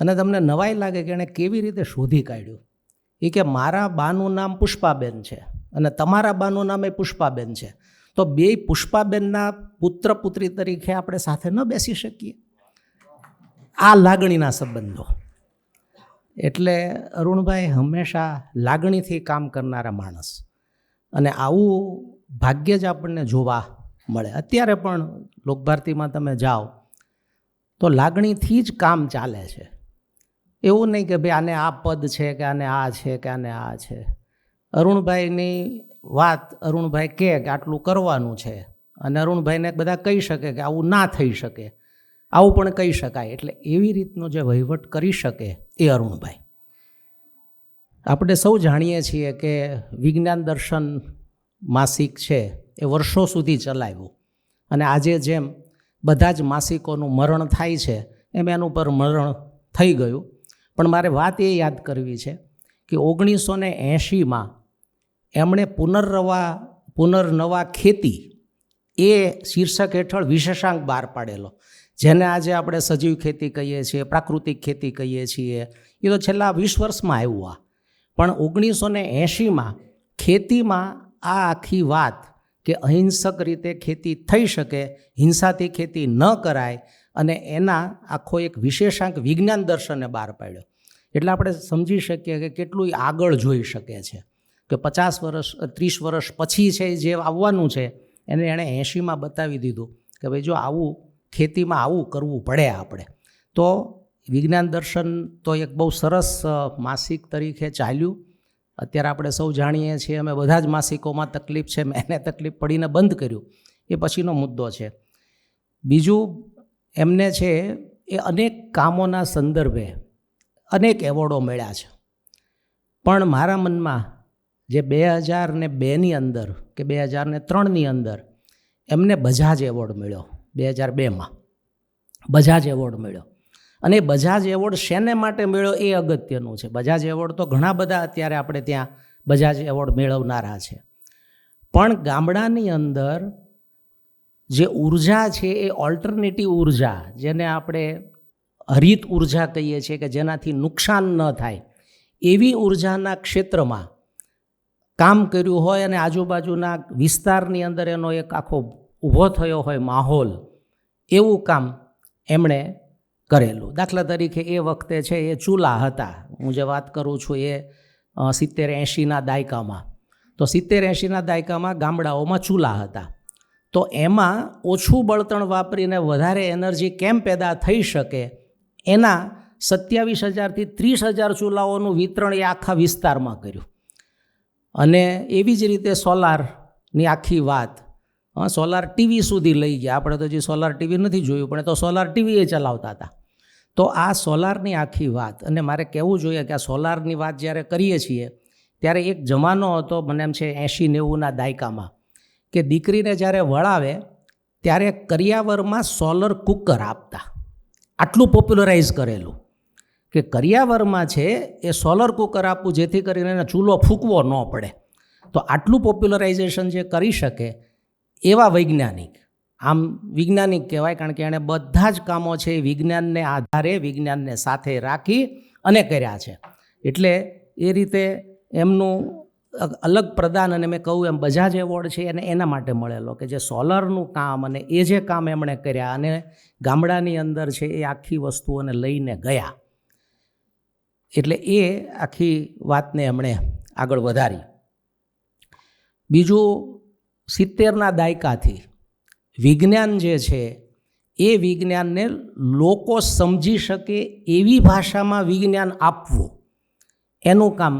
E: અને તમને નવાઈ લાગે કે એણે કેવી રીતે શોધી કાઢ્યું. એ કે મારા બાનું નામ પુષ્પાબેન છે અને તમારા બાનું નામ એ પુષ્પાબેન છે, તો બે પુષ્પાબેનના પુત્ર પુત્રી તરીકે આપણે સાથે ન બેસી શકીએ? આ લાગણીના સંબંધો. એટલે અરુણભાઈ હંમેશા લાગણીથી કામ કરનારા માણસ, અને આવું ભાગ્ય જ આપણને જોવા મળે. અત્યારે પણ લોકભારતીમાં તમે જાઓ તો લાગણીથી જ કામ ચાલે છે. એવું નહીં કે ભાઈ આને આ પદ છે કે આને આ છે કે આને આ છે. અરુણભાઈની વાત અરુણભાઈ કહે કે આટલું કરવાનું છે, અને અરુણભાઈને બધા કહી શકે કે આવું ના થઈ શકે, આવું પણ કહી શકાય. એટલે એવી રીતનો જે વહીવટ કરી શકે એ અરુણભાઈ. આપણે સૌ જાણીએ છીએ કે વિજ્ઞાન દર્શન માસિક છે એ વર્ષો સુધી ચલાવ્યું, અને આજે જેમ બધા જ માસિકોનું મરણ થાય છે એમ એનું પર મરણ થઈ ગયું. પણ મારે વાત એ યાદ કરવી છે કે 1980માં એમણે પુનર્નવા ખેતી એ શીર્ષક હેઠળ વિશેષાંક બહાર પાડેલો, જેને આજે આપણે સજીવ ખેતી કહીએ છીએ, પ્રાકૃતિક ખેતી કહીએ છીએ. એ તો છેલ્લા 20 વર્ષમાં આવ્યું. પણ 1980માં ખેતીમાં આ આખી વાત કે અહિંસક રીતે ખેતી થઈ શકે, હિંસાથી ખેતી ન કરાય, અને એના આખો એક વિશેષાંક વિજ્ઞાન દર્શને બહાર પાડ્યો. એટલે આપણે સમજી શકીએ કે કેટલું આગળ જોઈ શકે છે કે 50 વર્ષ 30 વર્ષ પછી છે જે આવવાનું છે એને એણે 80માં બતાવી દીધું કે ભાઈ જો આવું ખેતીમાં આવું કરવું પડે આપણે. તો વિજ્ઞાન દર્શન તો એક બહુ સરસ માસિક તરીકે ચાલ્યું. અત્યારે આપણે સૌ જાણીએ છીએ, અમે બધા જ માસિકોમાં તકલીફ છે, મેં એને તકલીફ પડીને બંધ કર્યું, એ પછીનો મુદ્દો છે. બીજું એમને છે એ અનેક કામોના સંદર્ભે અનેક એવોર્ડો મળ્યા છે. પણ મારા મનમાં જે 2002ની અંદર કે 2003ની અંદર એમને બજાજ એવોર્ડ મળ્યો, 2002માં બજાજ એવોર્ડ મળ્યો. અને બજાજ એવોર્ડ શેને માટે મળ્યો એ અગત્યનું છે. બજાજ એવોર્ડ તો ઘણા બધા અત્યારે આપણે ત્યાં બજાજ એવોર્ડ મેળવનારા છે, પણ ગામડાની અંદર જે ઉર્જા છે એ ઓલ્ટરનેટિવ ઉર્જા, જેને આપણે હરિત ઉર્જા કહીએ છીએ કે જેનાથી નુકસાન ન થાય, એવી ઉર્જાના ક્ષેત્રમાં કામ કર્યું હોય અને આજુબાજુના વિસ્તારની અંદર એનો એક આખો ઊભો થયો હોય માહોલ, એવું કામ એમણે કરેલું. દાખલા તરીકે એ વખતે છે એ ચૂલા હતા, હું જે વાત કરું છું એ 70-80ના દાયકામાં. તો 70-80ના દાયકામાં ગામડાઓમાં ચૂલા હતા. તો એમાં ઓછું બળતણ વાપરીને વધારે એનર્જી કેમ પેદા થઈ શકે, એના 27,000થી 30,000 ચૂલાઓનું વિતરણ એ આખા વિસ્તારમાં કર્યું. અને એવી જ રીતે સોલારની આખી વાત, સોલાર ટીવી સુધી લઈ ગયા. આપણે તો જે સોલાર ટીવી નથી જોયું, પણ તો સોલાર ટીવી એ ચલાવતા હતા. તો આ સોલારની આખી વાત, અને મારે કહેવું જોઈએ કે આ સોલારની વાત જ્યારે કરીએ છીએ ત્યારે એક જમાનો હતો, મને એમ છે 80-90ના દાયકામાં, કે દીકરીને જ્યારે વળાવે ત્યારે કરિયાવરમાં સોલર કુકર આપતા. આટલું પોપ્યુલરાઇઝ કરેલું કે કરિયાવરમાં છે એ સોલર કુકર આપવું જેથી કરીને એને ચૂલો ફૂંકવો ન પડે. તો આટલું પોપ્યુલરાઇઝેશન જે કરી શકે એવા વૈજ્ઞાનિક, આમ વૈજ્ઞાનિક કહેવાય, કારણ કે એણે બધા જ કામો છે એ વિજ્ઞાનને આધારે, વિજ્ઞાનને સાથે રાખી અને કર્યા છે. એટલે એ રીતે એમનું અલગ પ્રદાન, અને મેં કહું એમ બજાજ એવોર્ડ છે એને એના માટે મળેલો કે જે સોલરનું કામ અને એ જે કામ એમણે કર્યા અને ગામડાની અંદર છે એ આખી વસ્તુઓને લઈને ગયા. એટલે એ આખી વાતને એમણે આગળ વધારી. બીજું 70ના દાયકાથી વિજ્ઞાન જે છે એ વિજ્ઞાનને લોકો સમજી શકે એવી ભાષામાં વિજ્ઞાન આપવું, એનું કામ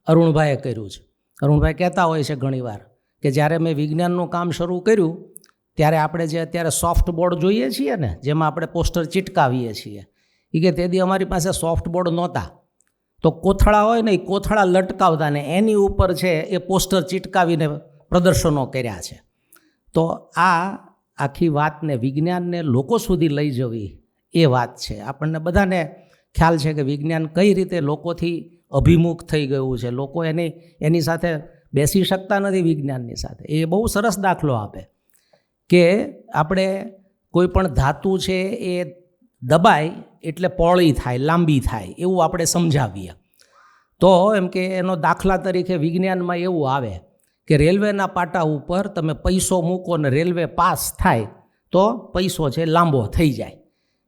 E: અરુણભાઈએ કર્યું છે. અરુણભાઈ કહેતા હોય છે ઘણીવાર કે જ્યારે મેં વિજ્ઞાનનું કામ શરૂ કર્યું ત્યારે આપણે જે અત્યારે સોફ્ટ બોર્ડ જોઈએ છીએ ને, જેમાં આપણે પોસ્ટર ચિટકાવીએ છીએ, એ કે તેથી અમારી પાસે સોફ્ટ બોર્ડ નહોતા, તો કોથળા હોય ને એ કોથળા લટકાવતા ને એની ઉપર છે એ પોસ્ટર ચિટકાવીને પ્રદર્શનો કર્યા છે. તો આ આખી વાતને, વિજ્ઞાનને લોકો સુધી લઈ જવી એ વાત છે. આપણને બધાને ખ્યાલ છે કે વિજ્ઞાન કઈ રીતે લોકોથી અભિમુખ થઈ ગયું છે. લોકો એની સાથે બેસી શકતા નથી વિજ્ઞાનની સાથે. એ બહુ સરસ દાખલો આપે કે આપણે કોઈ પણ ધાતુ છે એ દબાય એટલે પહોળી થાય, લાંબી થાય, એવું આપણે સમજાવીએ. તો એમ કે એનો દાખલા તરીકે વિજ્ઞાનમાં એવું આવે કે રેલવેના પાટા ઉપર તમે પૈસો મૂકો ને રેલવે પાસ થાય તો પૈસો છે લાંબો થઈ જાય.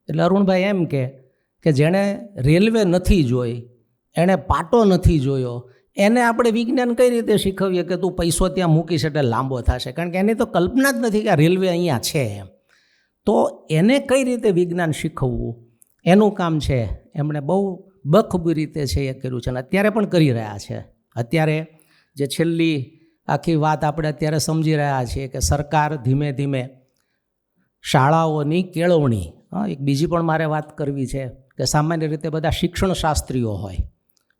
E: એટલે અરુણભાઈ એમ કે જેણે રેલવે નથી જોઈ, એણે પાટો નથી જોયો, એને આપણે વિજ્ઞાન કઈ રીતે શીખવીએ કે તું પૈસો ત્યાં મૂકીશ એટલે લાંબો થશે? કારણ કે એની તો કલ્પના જ નથી કે આ રેલવે અહીંયા છે એમ. તો એને કઈ રીતે વિજ્ઞાન શીખવવું એનું કામ છે એમણે બહુ બખૂબી રીતે છે એ કર્યું છે અને અત્યારે પણ કરી રહ્યા છે. અત્યારે જે છેલ્લી આખી વાત આપણે અત્યારે સમજી રહ્યા છીએ કે સરકાર ધીમે ધીમે શાળાઓની કેળવણી, એક બીજી પણ મારે વાત કરવી છે કે સામાન્ય રીતે બધા શિક્ષણ શાસ્ત્રીઓ હોય,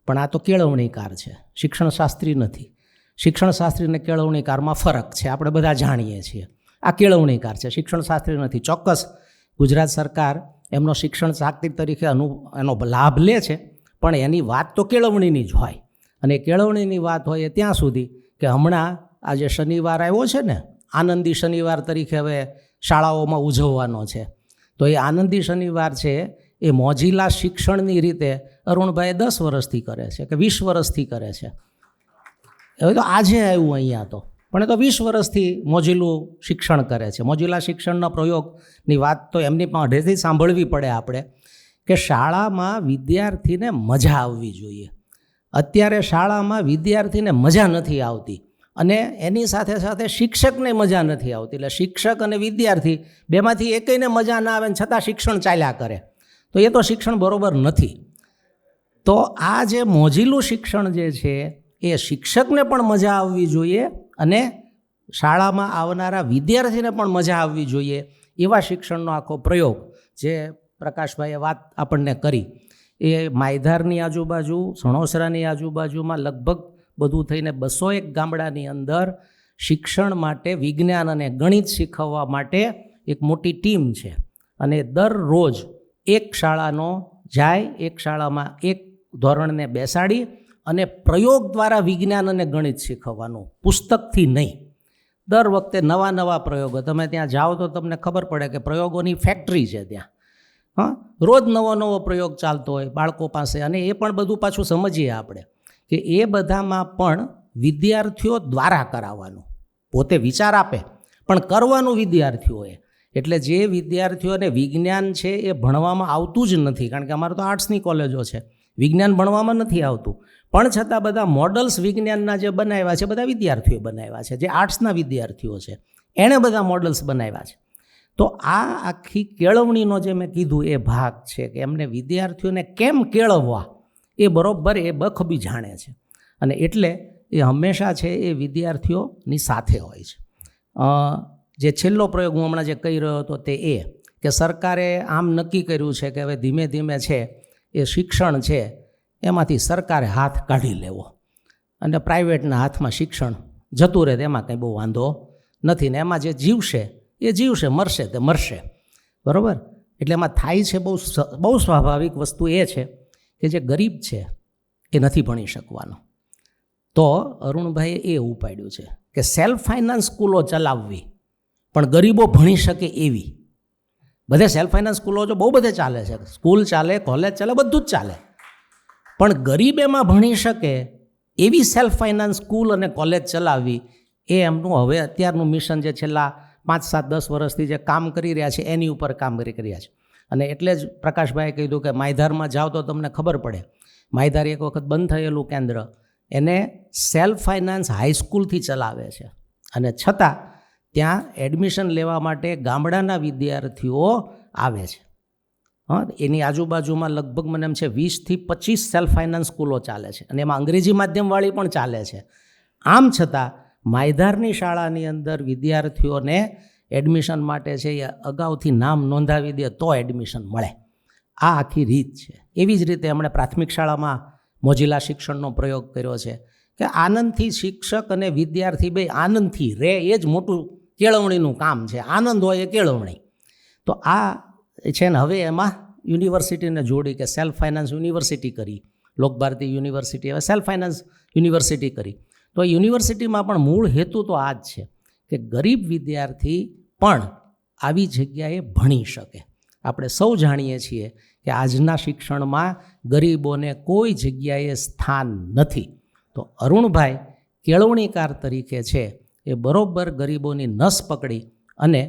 E: પણ આ તો કેળવણીકાર છે, શિક્ષણ શાસ્ત્રી નથી. શિક્ષણ શાસ્ત્રી અને કેળવણીકારમાં ફરક છે, આપણે બધા જાણીએ છીએ. આ કેળવણીકાર છે, શિક્ષણ શાસ્ત્રી નથી. ચોક્કસ ગુજરાત સરકાર એમનો શિક્ષણ શાસ્ત્રી તરીકે એનો લાભ લે છે, પણ એની વાત તો કેળવણીની જ હોય. અને કેળવણીની વાત હોય એ ત્યાં સુધી કે હમણાં આ જે શનિવાર આવ્યો છે ને, આનંદી શનિવાર તરીકે હવે શાળાઓમાં ઉજવવાનો છે. તો એ આનંદી શનિવાર છે એ મોજીલા શિક્ષણની રીતે અરુણભાઈ 10 વર્ષથી કરે છે કે 20 વર્ષથી કરે છે. હવે તો આજે આવ્યું અહીંયા તો, પણ એ તો 20 વર્ષથી મોજીલું શિક્ષણ કરે છે. મોજીલા શિક્ષણના પ્રયોગની વાત તો એમની પાસેથી સાંભળવી પડે આપણે કે શાળામાં વિદ્યાર્થીને મજા આવવી જોઈએ. અત્યારે શાળામાં વિદ્યાર્થીને મજા નથી આવતી અને એની સાથે સાથે શિક્ષકને મજા નથી આવતી. એટલે શિક્ષક અને વિદ્યાર્થી બેમાંથી એકેયને મજા ના આવે ને છતાં શિક્ષણ ચાલ્યા કરે, તો એ તો શિક્ષણ બરોબર નથી. તો આ જે મોજીલું શિક્ષણ જે છે એ શિક્ષકને પણ મજા આવવી જોઈએ અને શાળામાં આવનારા વિદ્યાર્થીને પણ મજા આવવી જોઈએ. એવા શિક્ષણનો આખો પ્રયોગ જે પ્રકાશભાઈએ વાત આપણને કરી એ માયધારની આજુબાજુ, સણોસરાની આજુબાજુમાં લગભગ બધું થઈને 201 ગામડાની અંદર શિક્ષણ માટે વિજ્ઞાન અને ગણિત શીખવવા માટે એક મોટી ટીમ છે. અને દરરોજ એક શાળાનો જાય, એક શાળામાં એક ધોરણને બેસાડી અને પ્રયોગ દ્વારા વિજ્ઞાન અને ગણિત શીખવવાનું, પુસ્તકથી નહીં. દર વખતે નવા નવા પ્રયોગો. તમે ત્યાં જાઓ તો તમને ખબર પડે કે પ્રયોગોની ફેક્ટરી છે ત્યાં. રોજ નવો નવો પ્રયોગ ચાલતો હોય બાળકો પાસે. અને એ પણ બધું પાછું સમજીએ આપણે કે એ બધામાં પણ વિદ્યાર્થીઓ દ્વારા કરાવવાનું. પોતે વિચાર આપે પણ કરવાનું વિદ્યાર્થીઓએ. એટલે જે વિદ્યાર્થીઓને વિજ્ઞાન છે એ ભણવામાં આવતું જ નથી, કારણ કે અમારે તો આર્ટ્સની કોલેજો છે, વિજ્ઞાન ભણવામાં નથી આવતું, પણ છતાં બધા મોડલ્સ વિજ્ઞાનના જે બનાવ્યા છે બધા વિદ્યાર્થીઓએ બનાવ્યા છે. જે આર્ટ્સના વિદ્યાર્થીઓ છે એણે બધા મોડલ્સ બનાવ્યા છે. તો આ આખી કેળવણીનો જે મેં કીધું એ ભાગ છે કે એમને વિદ્યાર્થીઓને કેમ કેળવવા એ બરાબર એ બખૂબી જાણે છે. અને એટલે એ હંમેશા છે એ વિદ્યાર્થીઓની સાથે હોય છે. જે છેલ્લો પ્રયોગ હું હમણાં જે કહી રહ્યો હતો તે એ કે સરકારે આમ નક્કી કર્યું છે કે હવે ધીમે ધીમે છે એ શિક્ષણ છે એમાંથી સરકારે હાથ કાઢી લેવો અને પ્રાઇવેટના હાથમાં શિક્ષણ જતું રહે, એમાં કંઈ બહુ વાંધો નથી. ને એમાં જે જીવશે એ જીવશે, મરશે તે મરશે, બરાબર. એટલે એમાં થાય છે બહુ સ્વાભાવિક વસ્તુ એ છે કે જે ગરીબ છે એ નથી ભણી શકવાનો. તો અરુણભાઈએ એ ઉપાડ્યું છે કે સેલ્ફ ફાઇનાન્સ સ્કૂલો ચલાવવી, પણ ગરીબો ભણી શકે એવી. બધે સેલ્ફ ફાઇનાન્સ સ્કૂલો જો બહુ બધે ચાલે છે, સ્કૂલ ચાલે, કોલેજ ચાલે, બધું જ ચાલે, પણ ગરીબ એમાં ભણી શકે એવી સેલ્ફ ફાઇનાન્સ સ્કૂલ અને કોલેજ ચલાવવી એ એમનું હવે અત્યારનું મિશન જે છેલ્લા 5-7-10 વર્ષથી જે કામ કરી રહ્યા છે એની ઉપર કામ કરી રહ્યા છે. અને એટલે જ પ્રકાશભાઈએ કીધું કે માયધારમાં જાઓ તો તમને ખબર પડે. માયધાર એક વખત બંધ થયેલું કેન્દ્ર એને સેલ્ફ ફાઇનાન્સ હાઈસ્કૂલથી ચલાવે છે અને છતાં ત્યાં એડમિશન લેવા માટે ગામડાના વિદ્યાર્થીઓ આવે છે. હા, એની આજુબાજુમાં લગભગ મને એમ છે 20થી 25 સેલ્ફ ફાઇનાન્સ સ્કૂલો ચાલે છે અને એમાં અંગ્રેજી માધ્યમવાળી પણ ચાલે છે. આમ છતાં માયધારની શાળાની અંદર વિદ્યાર્થીઓને એડમિશન માટે છે એ અગાઉથી નામ નોંધાવી દે તો એડમિશન મળે. આ આખી રીત છે. એવી જ રીતે એમણે પ્રાથમિક શાળામાં મોજીલા શિક્ષણનો પ્રયોગ કર્યો છે કે આનંદથી શિક્ષક અને વિદ્યાર્થી બે આનંદથી રહે એ જ મોટું કેળવણીનું કામ છે. આનંદ હોય એ કેળવણી. તો આ છે ને હવે એમાં યુનિવર્સિટીને જોડી કે સેલ્ફ ફાઇનાન્સ યુનિવર્સિટી કરી, લોકભારતી યુનિવર્સિટી હવે સેલ્ફ ફાઇનાન્સ યુનિવર્સિટી કરી. તો યુનિવર્સિટીમાં પણ મૂળ હેતુ તો આ જ છે કે ગરીબ વિદ્યાર્થી પણ આવી જગ્યાએ ભણી શકે. આપણે સૌ જાણીએ છીએ કે આજના શિક્ષણમાં ગરીબોને કોઈ જગ્યાએ સ્થાન નથી. તો અરુણભાઈ કેળવણીકાર તરીકે છે એ બરોબર ગરીબોની નસ પકડી અને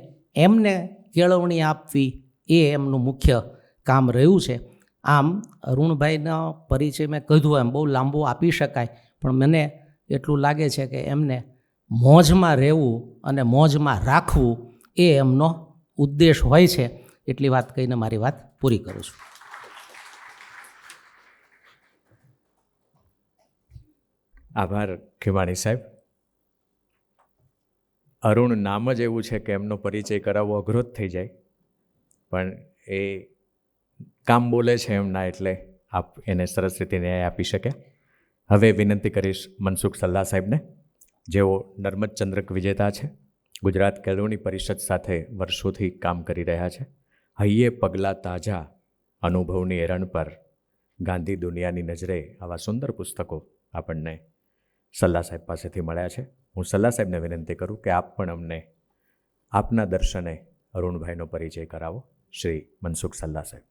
E: એમને કેળવણી આપવી એ એમનું મુખ્ય કામ રહ્યું છે. આમ અરુણભાઈનો પરિચય મેં કીધું એમ બહુ લાંબો આપી શકાય, પણ મને એટલું લાગે છે કે એમને મોજમાં રહેવું અને મોજમાં રાખવું એ એમનો ઉદ્દેશ હોય છે. એટલી વાત કહીને મારી વાત પૂરી કરું છું.
A: આભાર ખીમાણી સાહેબ. અરુણ નામ જ એવું છે કે એમનો પરિચય કરાવવો અઘરો જ થઈ જાય, પણ એ કામ બોલે છે એમના, એટલે આપ એને સરસ રીતે ન્યાય આપી શકે. હવે વિનંતી કરીશ મનસુખ સલ્લા સાહેબને, જેઓ નર્મદ ચંદ્રક વિજેતા છે, ગુજરાત કેળવણી પરિષદ સાથે વર્ષોથી કામ કરી રહ્યા છે. હૈયે પગલાં તાજા, અનુભવની એરણ પર, ગાંધી દુનિયાની નજરે, આવા સુંદર પુસ્તકો આપણને સલ્લા સાહેબ પાસેથી મળ્યા છે. હું સલ્લા સાહેબને વિનંતી કરું કે આપ પણ અમને આપના દર્શને અરુણભાઈનો પરિચય કરાવો. શ્રી મનસુખ સલ્લા સાહેબ.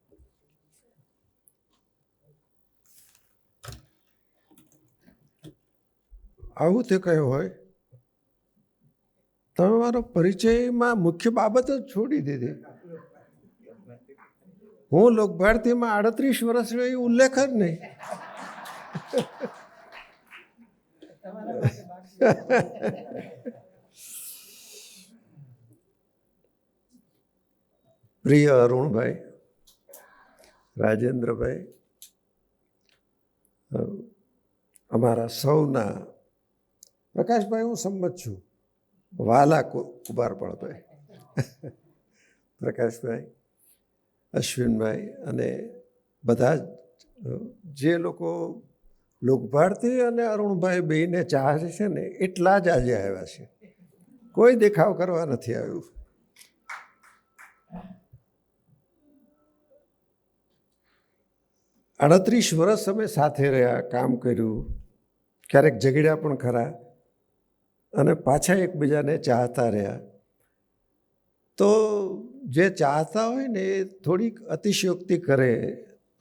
D: આવું તે કહ્યું હોય, તમે મારો પરિચયમાં મુખ્ય બાબત જ છોડી દીધી. હું લોકભારતીમાં 38 વર્ષનો એ ઉલ્લેખ જ નહીં. પ્રિય અરુણભાઈ, રાજેન્દ્રભાઈ, અમારા સૌના પ્રકાશભાઈ, હું સંમત છું, વાલા કુંભારપાળભાઈ, પ્રકાશભાઈ, અશ્વિનભાઈ અને બધા જે લોકો લોકભારતી અને અરુણભાઈ બેયને ચાહે છે ને એટલા જ આજે આવ્યા છે. કોઈ દેખાવ કરવા નથી આવ્યું. અડત્રીસ વર્ષ અમે સાથે રહ્યા, કામ કર્યું, ક્યારેક ઝઘડ્યા પણ ખરા અને પાછા એકબીજાને ચાહતા રહ્યા. તો જે ચાહતા હોય ને એ થોડીક અતિશયોક્તિ કરે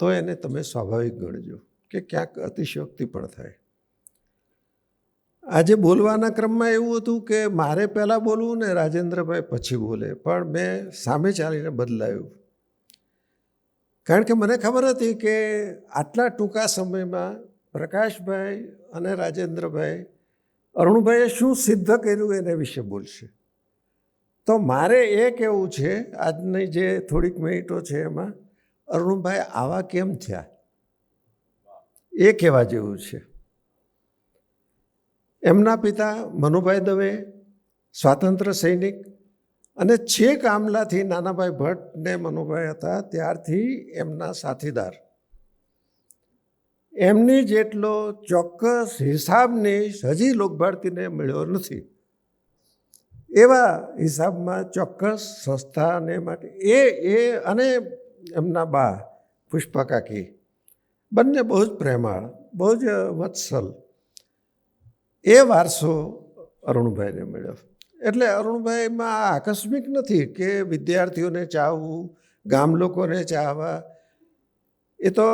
D: તો એને તમે સ્વાભાવિક ગણજો કે ક્યાંક અતિશયોક્તિ પણ થાય. આજે બોલવાના ક્રમમાં એવું હતું કે મારે પહેલાં બોલવું ને રાજેન્દ્રભાઈ પછી બોલે, પણ મેં સામે ચાલીને બદલાયું. કારણ કે મને ખબર હતી કે આટલા ટૂંકા સમયમાં પ્રકાશભાઈ અને રાજેન્દ્રભાઈ અરુણભાઈએ શું સિદ્ધ કર્યું એને વિશે બોલશે. તો મારે એ કહેવું છે, આજની જે થોડીક મિનિટો છે એમાં, અરુણભાઈ આવા કેમ થયા એ કહેવા જેવું છે. એમના પિતા મનુભાઈ દવે સ્વાતંત્ર્ય સૈનિક અને છેક આમલાથી નાનાભાઈ ભટ્ટ ને મનુભાઈ હતા ત્યારથી એમના સાથીદાર. એમની જેટલો ચોક્કસ હિસાબની હજી લોકભારતીને મળ્યો નથી. એવા હિસાબમાં ચોક્કસ સંસ્થાને માટે એ અને એમના બા પુષ્પા કાકી બંને બહુ જ પ્રેમાળ, બહુ જ વત્સલ. એ વારસો અરુણભાઈને મળ્યો. એટલે અરુણભાઈમાં આ આકસ્મિક નથી કે વિદ્યાર્થીઓને ચાહવું, ગામ લોકોને ચાહવા. એ તો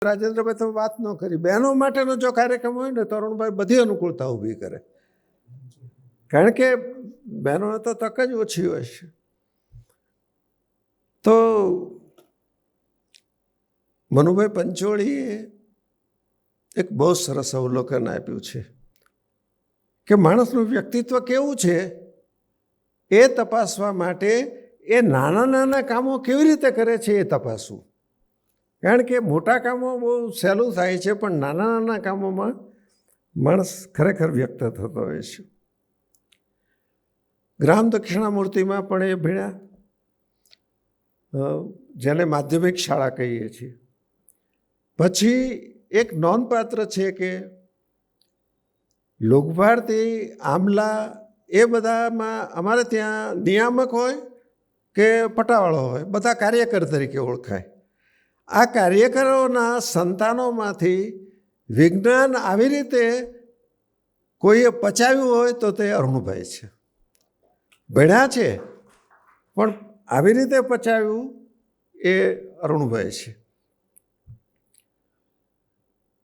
D: રાજેન્દ્રભાઈ તો વાત ન કરી. બહેનો માટેનો જો કાર્યક્રમ હોય ને તો અરુણભાઈ બધી અનુકૂળતા ઊભી કરે, કારણ કે બહેનોને તો તક જ ઓછી હોય છે. તો મનુભાઈ પંચોળીએ એક બહુ સરસ અવલોકન આપ્યું છે કે માણસનું વ્યક્તિત્વ કેવું છે એ તપાસવા માટે એ નાના નાના કામો કેવી રીતે કરે છે એ તપાસવું. કારણ કે મોટા કામો બહુ સહેલું થાય છે, પણ નાના નાના કામોમાં માણસ ખરેખર વ્યક્ત થતો હોય છે. ગ્રામ દક્ષિણામૂર્તિમાં પણ એ ભણ્યા, જેને માધ્યમિક શાળા કહીએ છીએ. પછી એક નોંધપાત્ર છે કે લોકભારતી, આમલા એ બધામાં અમારે ત્યાં નિયામક હોય કે પટાવાળો હોય, બધા કાર્યકર તરીકે ઓળખાય. આ કાર્યકરોના સંતાનોમાંથી વિજ્ઞાન આવી રીતે કોઈએ પચાવ્યું હોય તો તે અરુણભાઈ છે. ભણ્યા છે પણ આવી રીતે પચાવ્યું એ અરુણભાઈ છે.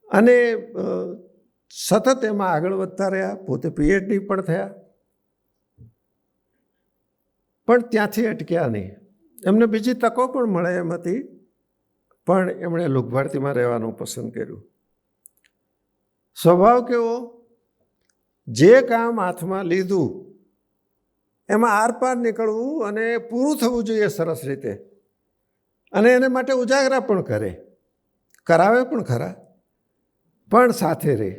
D: અને સતત એમાં આગળ વધતા રહ્યા. પોતે પીએચડી પણ થયા, પણ ત્યાંથી અટક્યા નહીં. એમને બીજી તકો પણ મળે એમ હતી, પણ એમણે લોકભારતીમાં રહેવાનું પસંદ કર્યું. સ્વભાવ કેવો, જે કામ હાથમાં લીધું એમાં આરપાર નીકળવું અને પૂરું થવું જોઈએ સરસ રીતે, અને એને માટે ઉજાગરા પણ કરે, કરાવે પણ ખરા, પણ સાથે રહે,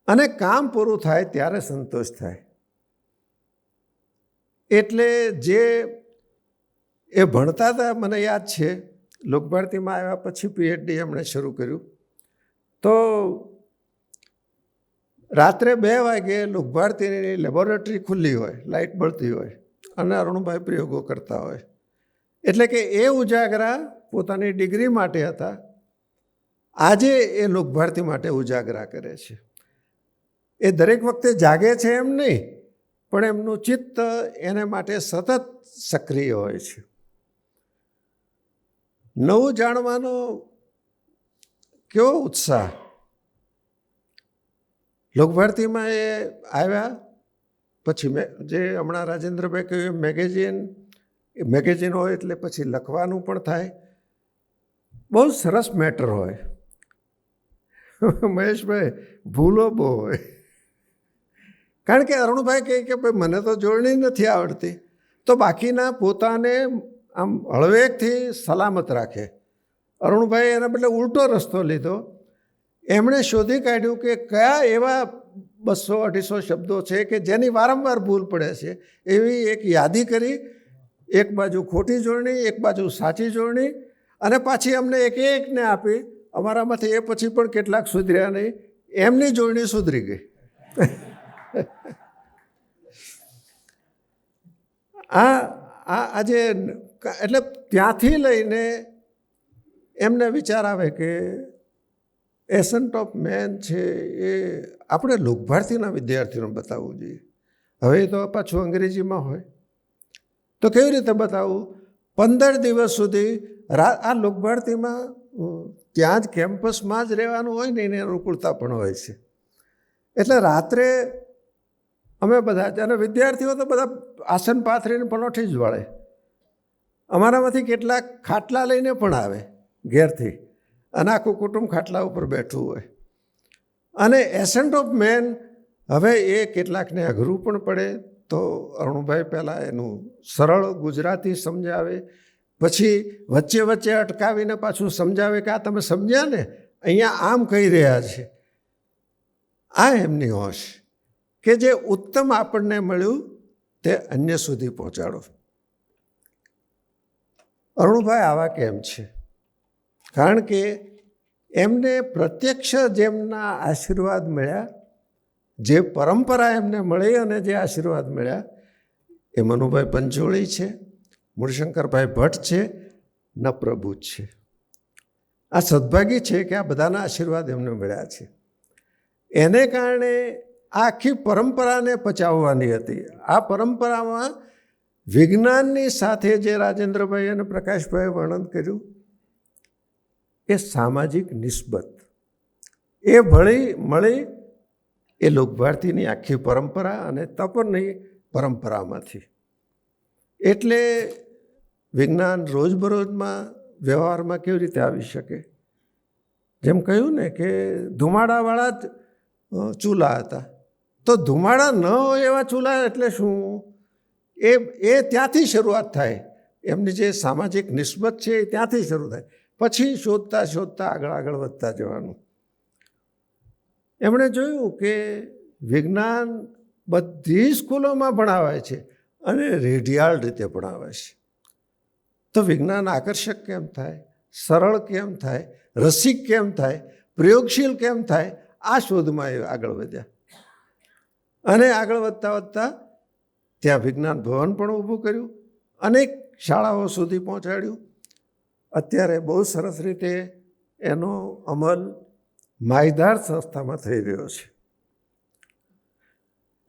D: અને કામ પૂરું થાય ત્યારે સંતોષ થાય. એટલે જે એ ભણતા હતા, મને યાદ છે લોકભારતીમાં આવ્યા પછી પીએચડી એમણે શરૂ કર્યું, તો રાત્રે 2 વાગે લોકભારતીની લેબોરેટરી ખુલ્લી હોય, લાઇટ બળતી હોય, અને અરુણભાઈ પ્રયોગો કરતા હોય. એટલે કે એ ઉજાગરા પોતાની ડિગ્રી માટે હતા, આજે એ લોકભારતી માટે ઉજાગરા કરે છે. એ દરેક વખતે જાગે છે એમ નહીં, પણ એમનું ચિત્ત એને માટે સતત સક્રિય હોય છે. નવું જાણવાનો કેવો ઉત્સાહ! લોકભારતીમાં એ આવ્યા પછી જે હમણાં રાજેન્દ્રભાઈ કહ્યું મેગેઝિન હોય એટલે પછી લખવાનું પણ થાય. બહુ સરસ મેટર હોય. મહેશભાઈ, ભૂલો બહુ હોય. કારણ કે અરુણભાઈ કહે કે ભાઈ મને તો જોડણી નથી આવડતી, તો બાકીના પોતાને આમ હળવેકથી સલામત રાખે. અરુણભાઈ એના બદલે ઉલટો રસ્તો લીધો. એમણે શોધી કાઢ્યું કે કયા એવા 200-250 શબ્દો છે કે જેની વારંવાર ભૂલ પડે છે. એવી એક યાદી કરી, એક બાજુ ખોટી જોડણી, એક બાજુ સાચી જોડણી, અને પાછી અમને એક એકને આપી. અમારામાંથી એ પછી પણ કેટલાક સુધર્યા નહીં, એમની જોડણી સુધરી ગઈ. આજે એટલે ત્યાંથી લઈને એમને વિચાર આવે કે એસન્ટ ઓફ મેન છે એ આપણે લોકભારતીના વિદ્યાર્થીઓને બતાવવું જોઈએ. હવે તો પાછું અંગ્રેજીમાં હોય તો કેવી રીતે બતાવવું? 15 દિવસ સુધી આ લોકભારતીમાં ત્યાં જ કેમ્પસમાં જ રહેવાનું હોય ને, એની અનુકૂળતા પણ હોય છે. એટલે રાત્રે અમે બધા, અને વિદ્યાર્થીઓ તો બધા આસન પાથરીને પનોઠી જ વળે. અમારામાંથી કેટલાક ખાટલા લઈને પણ આવે ઘેરથી, અને આખું કુટુંબ ખાટલા ઉપર બેઠું હોય. અને એસન્ટ ઓફ મેન, હવે એ કેટલાકને અઘરું પણ પડે, તો અરુણભાઈ પહેલાં એનું સરળ ગુજરાતી સમજાવે, પછી વચ્ચે વચ્ચે અટકાવીને પાછું સમજાવે કે આ તમે સમજ્યા ને, અહીંયા આમ કહી રહ્યા છે. આ એમની હોશ કે જે ઉત્તમ આપણને મળ્યું તે અન્ય સુધી પહોંચાડો. અરુણભાઈ આવા કેમ છે? કારણ કે એમને પ્રત્યક્ષ જેમના આશીર્વાદ મળ્યા, જે પરંપરા એમને મળી અને જે આશીર્વાદ મળ્યા, એ મનુભાઈ પંચોળી છે, મૂળશંકરભાઈ ભટ્ટ છે, ન પ્રભુ છે. આ સદભાગી છે કે આ બધાના આશીર્વાદ એમને મળ્યા છે. એને કારણે આ આખી પરંપરાને પચાવવાની હતી. આ પરંપરામાં વિજ્ઞાનની સાથે જે રાજેન્દ્રભાઈ અને પ્રકાશભાઈએ વર્ણન કર્યું, એ સામાજિક નિસ્બત એ મળી એ લોકભારતીની આખી પરંપરા અને તપની પરંપરામાંથી. એટલે વિજ્ઞાન રોજબરોજમાં વ્યવહારમાં કેવી રીતે આવી શકે? જેમ કહ્યું ને કે ધુમાડાવાળા જ ચૂલા હતા, તો ધુમાડા ન હોય એવા ચૂલા એટલે શું? એ ત્યાંથી શરૂઆત થાય. એમની જે સામાજિક નિસ્બત છે એ ત્યાંથી શરૂ થાય. પછી શોધતા શોધતા આગળ વધતા જવાનું. એમણે જોયું કે વિજ્ઞાન બધી સ્કૂલોમાં ભણાવાય છે અને રેડિયાળ રીતે ભણાવાય છે. તો વિજ્ઞાન આકર્ષક કેમ થાય, સરળ કેમ થાય, રસિક કેમ થાય, પ્રયોગશીલ કેમ થાય, આ શોધમાં એ આગળ વધ્યા. અને આગળ વધતા વધતા ત્યાં વિજ્ઞાન ભવન પણ ઊભું કર્યું, અનેક શાળાઓ સુધી પહોંચાડ્યું. અત્યારે બહુ સરસ રીતે એનો અમલ માયધાર સંસ્થામાં થઈ રહ્યો છે.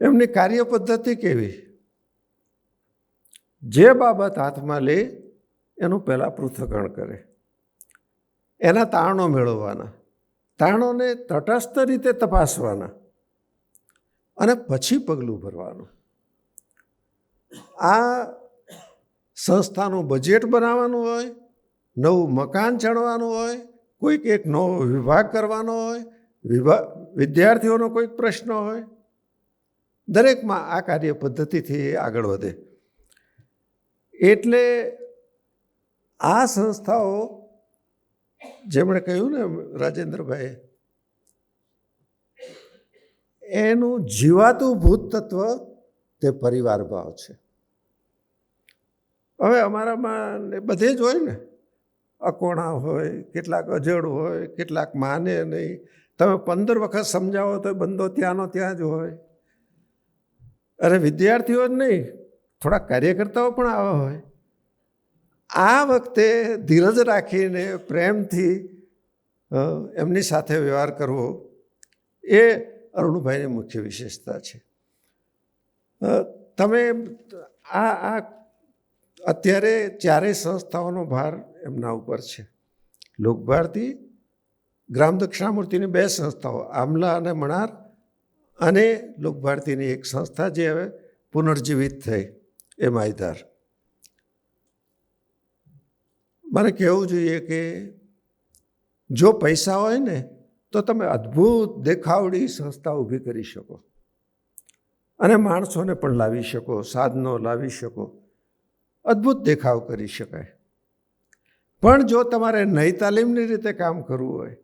D: એમની કાર્ય પદ્ધતિ કેવી? જે બાબત હાથમાં લે એનું પહેલાં પૃથ્થકરણ કરે, એના તારણો મેળવવાના, તારણોને તટસ્થ રીતે તપાસવાના અને પછી પગલું ભરવાનું. આ સંસ્થાનું બજેટ બનાવવાનું હોય, નવું મકાન ચણવાનું હોય, કોઈક એક નવો વિભાગ કરવાનો હોય, વિદ્યાર્થીઓનો કોઈક પ્રશ્ન હોય, દરેકમાં આ કાર્ય પદ્ધતિથી આગળ વધે. એટલે આ સંસ્થાઓ, જેમણે કહ્યું ને રાજેન્દ્રભાઈએ, એનું જીવાતું ભૂત તત્વ તે પરિવાર ભાવ છે. હવે અમારામાં બધે જ હોય ને, અકોણા હોય, કેટલાક અજડ હોય, કેટલાક માને નહીં. તમે 15 વખત સમજાવો તો બંધો ત્યાંનો ત્યાં જ હોય. અરે વિદ્યાર્થીઓ જ નહીં, થોડા કાર્યકર્તાઓ પણ આવા હોય. આ વખતે ધીરજ રાખીને પ્રેમથી એમની સાથે વ્યવહાર કરવો એ અરુણભાઈની મુખ્ય વિશેષતા છે. તમે આ અત્યારે ચારેય સંસ્થાઓનો ભાર એમના ઉપર છે. લોકભારતી, ગ્રામ દક્ષિણામૂર્તિની 2 સંસ્થાઓ, આમલા અને મણાર, અને લોકભારતીની એક સંસ્થા જે હવે પુનર્જીવિત થઈ, એ માયધાર. મારે કહેવું જોઈએ કે જો પૈસા હોય ને તો તમે અદ્ભુત દેખાવડી સંસ્થા ઊભી કરી શકો અને માણસોને પણ લાવી શકો, સાધનો લાવી શકો, અદ્ભુત દેખાવ કરી શકાય. પણ જો તમારે નઈ તાલીમની રીતે કામ કરવું હોય,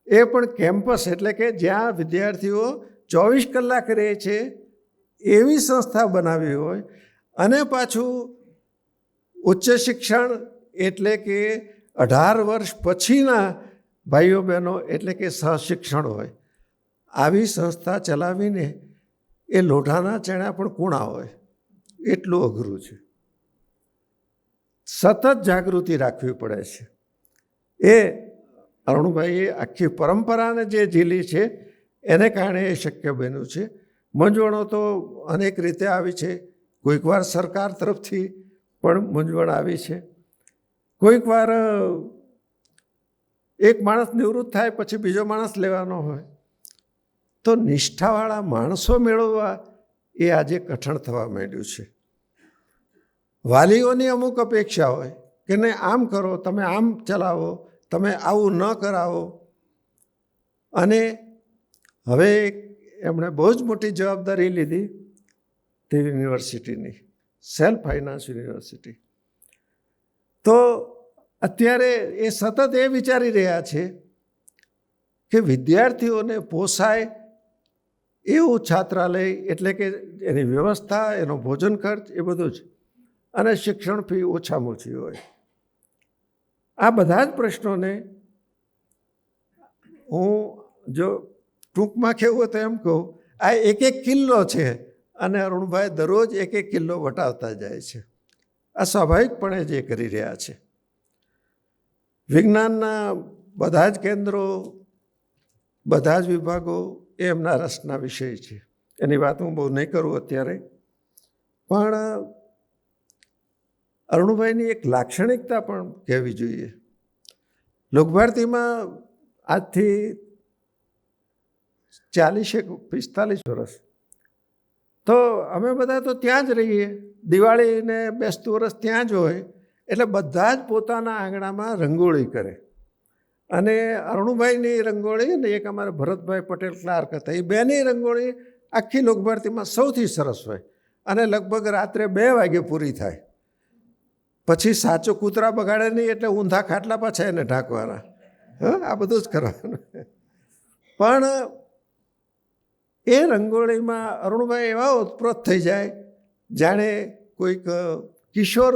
D: એ પણ કેમ્પસ એટલે કે જ્યાં વિદ્યાર્થીઓ 24 કલાક રહે છે એવી સંસ્થા બનાવી હોય, અને પાછું ઉચ્ચ શિક્ષણ એટલે કે 18 વર્ષ પછીના ભાઈઓ બહેનો એટલે કે સહશિક્ષણ હોય, આવી સંસ્થા ચલાવીને એ લોઢાના ચણા પણ કૂણા હોય એટલું અઘરું છે. સતત જાગૃતિ રાખવી પડે છે. એ અરુણભાઈએ આખી પરંપરાને જે ઝીલી છે એને કારણે એ શક્ય બન્યું છે. મૂંઝવણો તો અનેક રીતે આવી છે. કોઈક વાર સરકાર તરફથી પણ મૂંઝવણ આવી છે. કોઈક વાર એક માણસ નિવૃત્ત થાય પછી બીજો માણસ લેવાનો હોય, તો નિષ્ઠાવાળા માણસો મેળવવા એ આજે કઠણ થવા માંડ્યું છે. વાલીઓની અમુક અપેક્ષા હોય કે નહીં, આમ કરો, તમે આમ ચલાવો, તમે આવું ન કરાવો. અને હવે એમણે બહુ જ મોટી જવાબદારી લીધી તે યુનિવર્સિટીની, સેલ્ફ ફાઇનાન્સ યુનિવર્સિટી. તો અત્યારે એ સતત એ વિચારી રહ્યા છે કે વિદ્યાર્થીઓને પોસાય એવું છાત્રાલય, એટલે કે એની વ્યવસ્થા, એનો ભોજન ખર્ચ, એ બધું જ, અને શિક્ષણ ફી ઓછામાં ઓછી હોય. આ બધા જ પ્રશ્નોને હું જો ટૂંકમાં કહેવું હોય તો એમ કહું, આ એક કિલ્લો છે અને અરુણભાઈ દરરોજ એક કિલ્લો વટાવતા જાય છે. આ સ્વાભાવિકપણે જે કરી રહ્યા છે. વિજ્ઞાનના બધા જ કેન્દ્રો, બધા જ વિભાગો એ એમના રસના વિષય છે. એની વાત હું બહુ નહીં કરું અત્યારે. પણ અરુણભાઈની એક લાક્ષણિકતા પણ કહેવી જોઈએ. લોકભારતીમાં આજથી 45 વર્ષ તો અમે બધા તો ત્યાં જ રહીએ. દિવાળી ને બેસતું વર્ષ ત્યાં જ હોય. એટલે બધા જ પોતાના આંગણામાં રંગોળી કરે. અને અરુણભાઈની રંગોળી ને એક અમારા ભરતભાઈ પટેલ ક્લાર્ક હતા, એ બેની રંગોળી આખી લોકભારતીમાં સૌથી સરસ હોય અને લગભગ રાત્રે 2 વાગે પૂરી થાય. પછી સાચો કૂતરા બગાડે નહીં એટલે ઊંધા ખાટલા પાછા એને ઢાંકવાના. આ બધું જ કરવાનું. પણ એ રંગોળીમાં અરુણભાઈ એવા ઉત્પ્રોત થઈ જાય જાણે કોઈક કિશોર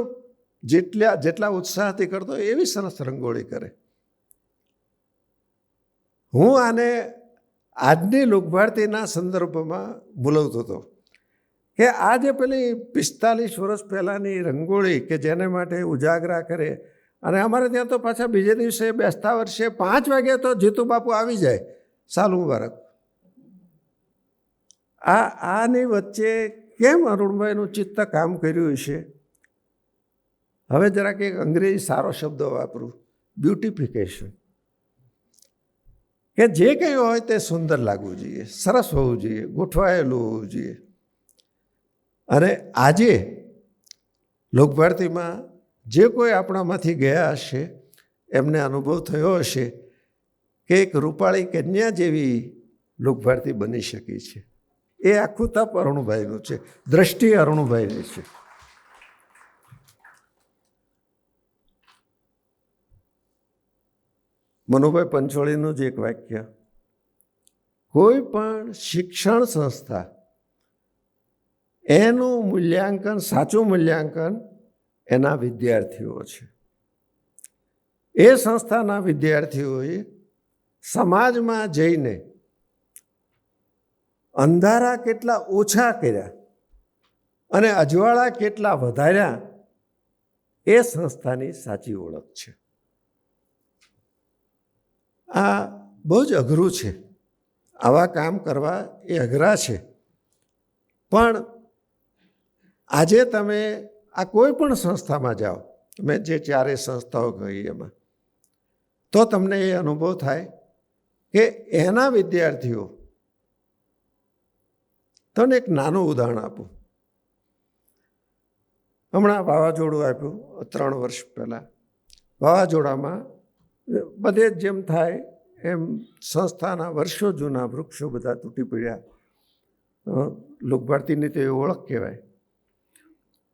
D: જેટલા ઉત્સાહથી કરતો એવી સરસ રંગોળી કરે. હું આને આજની લોકભારતીના સંદર્ભમાં બોલાવતો હતો કે આ જે પેલી 45 વર્ષ પહેલાંની રંગોળી કે જેને માટે ઉજાગરા કરે, અને અમારે ત્યાં તો પાછા બીજે દિવસે બેસતા વર્ષે 5 વાગે તો જીતુ બાપુ આવી જાય, સાલ મુબારક. આની વચ્ચે કેમ અરુણભાઈનું ચિત્ત કામ કર્યું છે? હવે જરાક એક અંગ્રેજી સારો શબ્દ વાપરું, બ્યુટિફિકેશન. કે જે કંઈ હોય તે સુંદર લાગવું જોઈએ, સરસ હોવું જોઈએ, ગોઠવાયેલું હોવું જોઈએ. અને આજે લોકભારતીમાં જે કોઈ આપણામાંથી ગયા હશે એમને અનુભવ થયો હશે કે એક રૂપાળી કન્યા જેવી લોકભારતી બની શકી છે. એ આખું તપ અરુણભાઈનું છે, દ્રષ્ટિ અરુણભાઈની છે. મનુભાઈ પંચોળીનું જ એક વાક્ય, કોઈ પણ શિક્ષણ સંસ્થા એનું મૂલ્યાંકન, સાચું મૂલ્યાંકન એના વિદ્યાર્થીઓ છે. એ સંસ્થાના વિદ્યાર્થીઓએ સમાજમાં જઈને અંધારા કેટલા ઓછા કર્યા અને અજવાળા કેટલા વધાર્યા, એ સંસ્થાની સાચી ઓળખ છે. આ બહુ જ અઘરું છે. આવા કામ કરવા એ અઘરા છે. પણ આજે તમે આ કોઈ પણ સંસ્થામાં જાઓ, મેં જે 4 સંસ્થાઓ કહી એમાં, તો તમને એ અનુભવ થાય કે એના વિદ્યાર્થીઓ, તમને એક નાનું ઉદાહરણ આપું. હમણાં વાવાઝોડું આપ્યું 3 વર્ષ પહેલાં. વાવાઝોડામાં બધે જેમ થાય એમ સંસ્થાના વર્ષો જૂના વૃક્ષો બધા તૂટી પડ્યા. લોકભારતીની તો એ ઓળખ કહેવાય.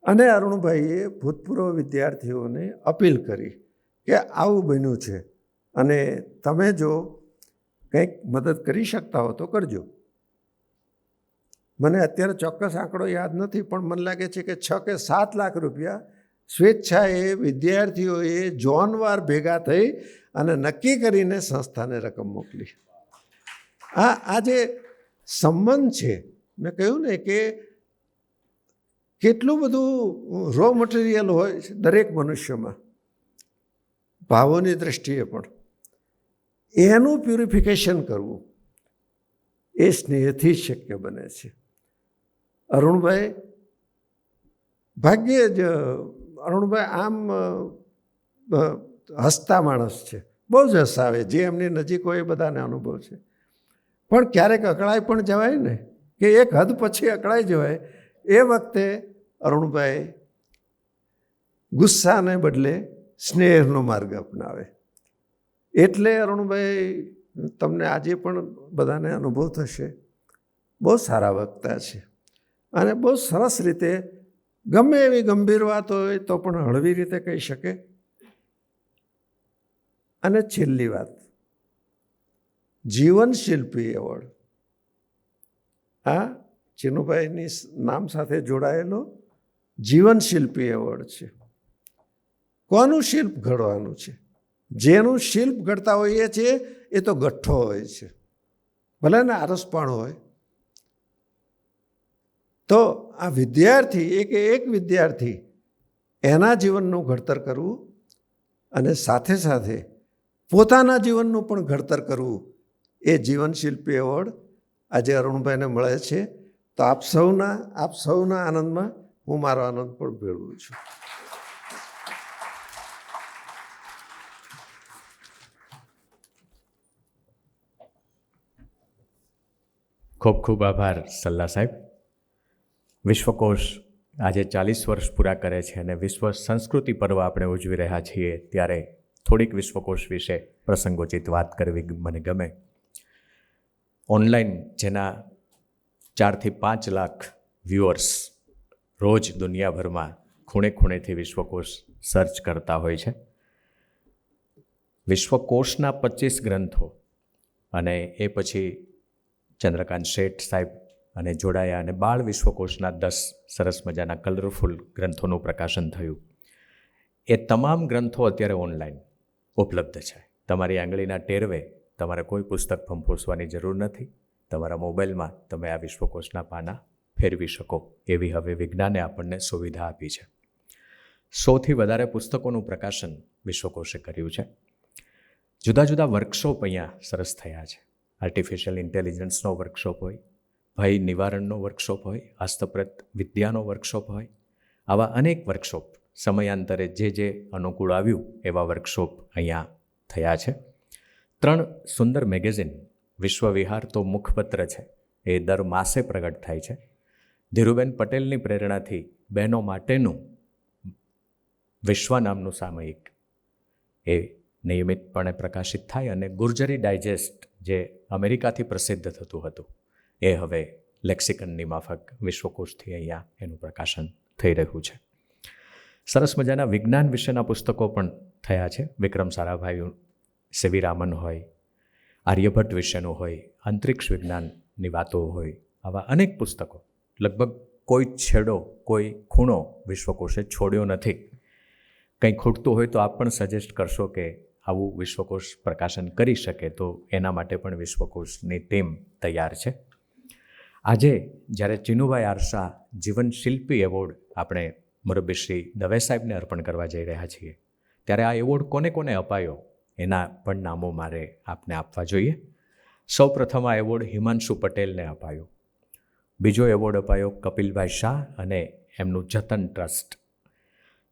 D: અને અરુણભાઈએ ભૂતપૂર્વ વિદ્યાર્થીઓને અપીલ કરી કે આવું બન્યું છે અને તમે જો કંઈક મદદ કરી શકતા હો તો કરજો. મને અત્યારે ચોક્કસ આંકડો યાદ નથી, પણ મને લાગે છે કે 6 કે 7 લાખ રૂપિયા સ્વેચ્છાએ વિદ્યાર્થીઓએ ઝોનવાર ભેગા થઈ અને નક્કી કરીને સંસ્થાને રકમ મોકલી. આ જે સંબંધ છે, મેં કહ્યું ને કે કેટલું બધું રો મટીરિયલ હોય છે દરેક મનુષ્યમાં, ભાવોની દૃષ્ટિએ પણ. એનું પ્યુરિફિકેશન કરવું એ સ્નેહથી શક્ય બને છે. અરુણભાઈ ભાગ્યે જ, અરુણભાઈ આમ હસતા માણસ છે, બહુ જ હસાવે. જે એમની નજીક હોય એ બધાને અનુભવ છે. પણ ક્યારેક અકળાઈ પણ જવાય ને, કે એક હદ પછી અકળાઈ જવાય. એ વખતે અરુણભાઈ ગુસ્સાને બદલે સ્નેહનો માર્ગ અપનાવે. એટલે અરુણભાઈ તમને આજે પણ બધાને અનુભવ થશે, બહુ સારા વક્તા છે અને બહુ સરસ રીતે ગમે એવી ગંભીર વાત હોય તો પણ હળવી રીતે કહી શકે. અને છેલ્લી વાત, જીવન શિલ્પી એવોર્ડ આ ચિનુભાઈની નામ સાથે જોડાયેલો જીવન શિલ્પી એવોર્ડ છે. કોનું શિલ્પ ઘડવાનું છે? જેનું શિલ્પ ઘડતા હોઈએ છીએ એ તો ગઠ્ઠો હોય છે, ભલે ને આરસપણ હોય. તો આ વિદ્યાર્થી, એક વિદ્યાર્થી, એના જીવનનું ઘડતર કરવું અને સાથે સાથે પોતાના જીવનનું પણ ઘડતર કરવું, એ જીવન શિલ્પી એવોર્ડ આજે અરુણભાઈને મળે છે. તો આપ સૌના આનંદમાં હું મારો આનંદ પણ ભેળવું છું.
A: ખૂબ ખૂબ આભાર સલ્લા સાહેબ. વિશ્વકોશ આજે 40 વર્ષ પૂરા કરે છે અને વિશ્વ સંસ્કૃતિ પર્વ આપણે ઉજવી રહ્યા છીએ, ત્યારે થોડીક વિશ્વકોશ વિશે પ્રસંગોચિત વાત કરવી મને ગમે. ઓનલાઈન જેના 4 થી 5 લાખ વ્યુઅર્સ રોજ દુનિયાભરમાં ખૂણે ખૂણેથી વિશ્વકોશ સર્ચ કરતા હોય છે. વિશ્વકોશના 25 ગ્રંથો અને એ પછી ચંદ્રકાંત શેઠ સાહેબ અને જોડાયા અને બાળ વિશ્વકોશના 10 સરસ મજાના કલરફુલ ગ્રંથોનું પ્રકાશન થયું. એ તમામ ગ્રંથો અત્યારે ઓનલાઈન ઉપલબ્ધ છે. તમારી આંગળીના ટેરવે તમારે કોઈ પુસ્તક ફંફોસવાની જરૂર નથી. તમારા મોબાઈલમાં તમે આ વિશ્વકોશના પાના ફેરવી શકો એવી હવે વિજ્ઞાને આપણને સુવિધા આપી છે. 100થી વધારે પુસ્તકોનું પ્રકાશન વિશ્વકોશે કર્યું છે. જુદા જુદા વર્કશોપ અહીંયા સરસ થયા છે. આર્ટિફિશિયલ ઇન્ટેલિજન્સનો વર્કશોપ હોય, ભય નિવારણનો વર્કશોપ હોય, હસ્તપ્રત વિદ્યાનો વર્કશોપ હોય, આવા અનેક વર્કશોપ સમયાંતરે જે અનુકૂળ આવ્યું એવા વર્કશોપ અહીંયા થયા છે. 3 સુંદર મેગેઝિન, વિશ્વ વિહાર તો મુખપત્ર છે, એ દર માસે પ્રગટ થાય છે. ધીરુબેન પટેલની પ્રેરણાથી બહેનો માટેનું વિશ્વ નામનું સામયિક એ નિયમિતપણે પ્રકાશિત થાય અને ગુર્જરી ડાયજેસ્ટ જે અમેરિકાથી પ્રસિદ્ધ થતું હતું એ હવે લેક્સિકનની માફક વિશ્વકોશથી અહીંયા એનું પ્રકાશન થઈ રહ્યું છે. સરસ મજાના વિજ્ઞાન વિશેના પુસ્તકો પણ થયા છે. વિક્રમ સારાભાઈ સીવી રામન હોય, આર્યભટ્ટ વિશેનું હોય, અંતરિક્ષ વિજ્ઞાનની વાતો હોય, આવા અનેક પુસ્તકો. લગભગ કોઈ છેડો, કોઈ ખૂણો વિશ્વકોશે છોડ્યો નથી. કંઈ ખૂટતું હોય તો આપ પણ સજેસ્ટ કરશો કે આવું વિશ્વકોશ પ્રકાશન કરી શકે, તો એના માટે પણ વિશ્વકોશની ટીમ તૈયાર છે. આજે જ્યારે ચિનુભાઈ આરસા જીવન શિલ્પી એવોર્ડ આપણે મુરબ્બી શ્રી દવે સાહેબને અર્પણ કરવા જઈ રહ્યા છીએ, ત્યારે આ એવોર્ડ કોને કોને અપાયો એના પણ નામો મારે આપને આપવા જોઈએ. સૌપ્રથમ આ એવોર્ડ હિમાંશુ પટેલને અપાયો. બીજો એવોર્ડ અપાયો કપિલભાઈ શાહ અને એમનું જતન ટ્રસ્ટ.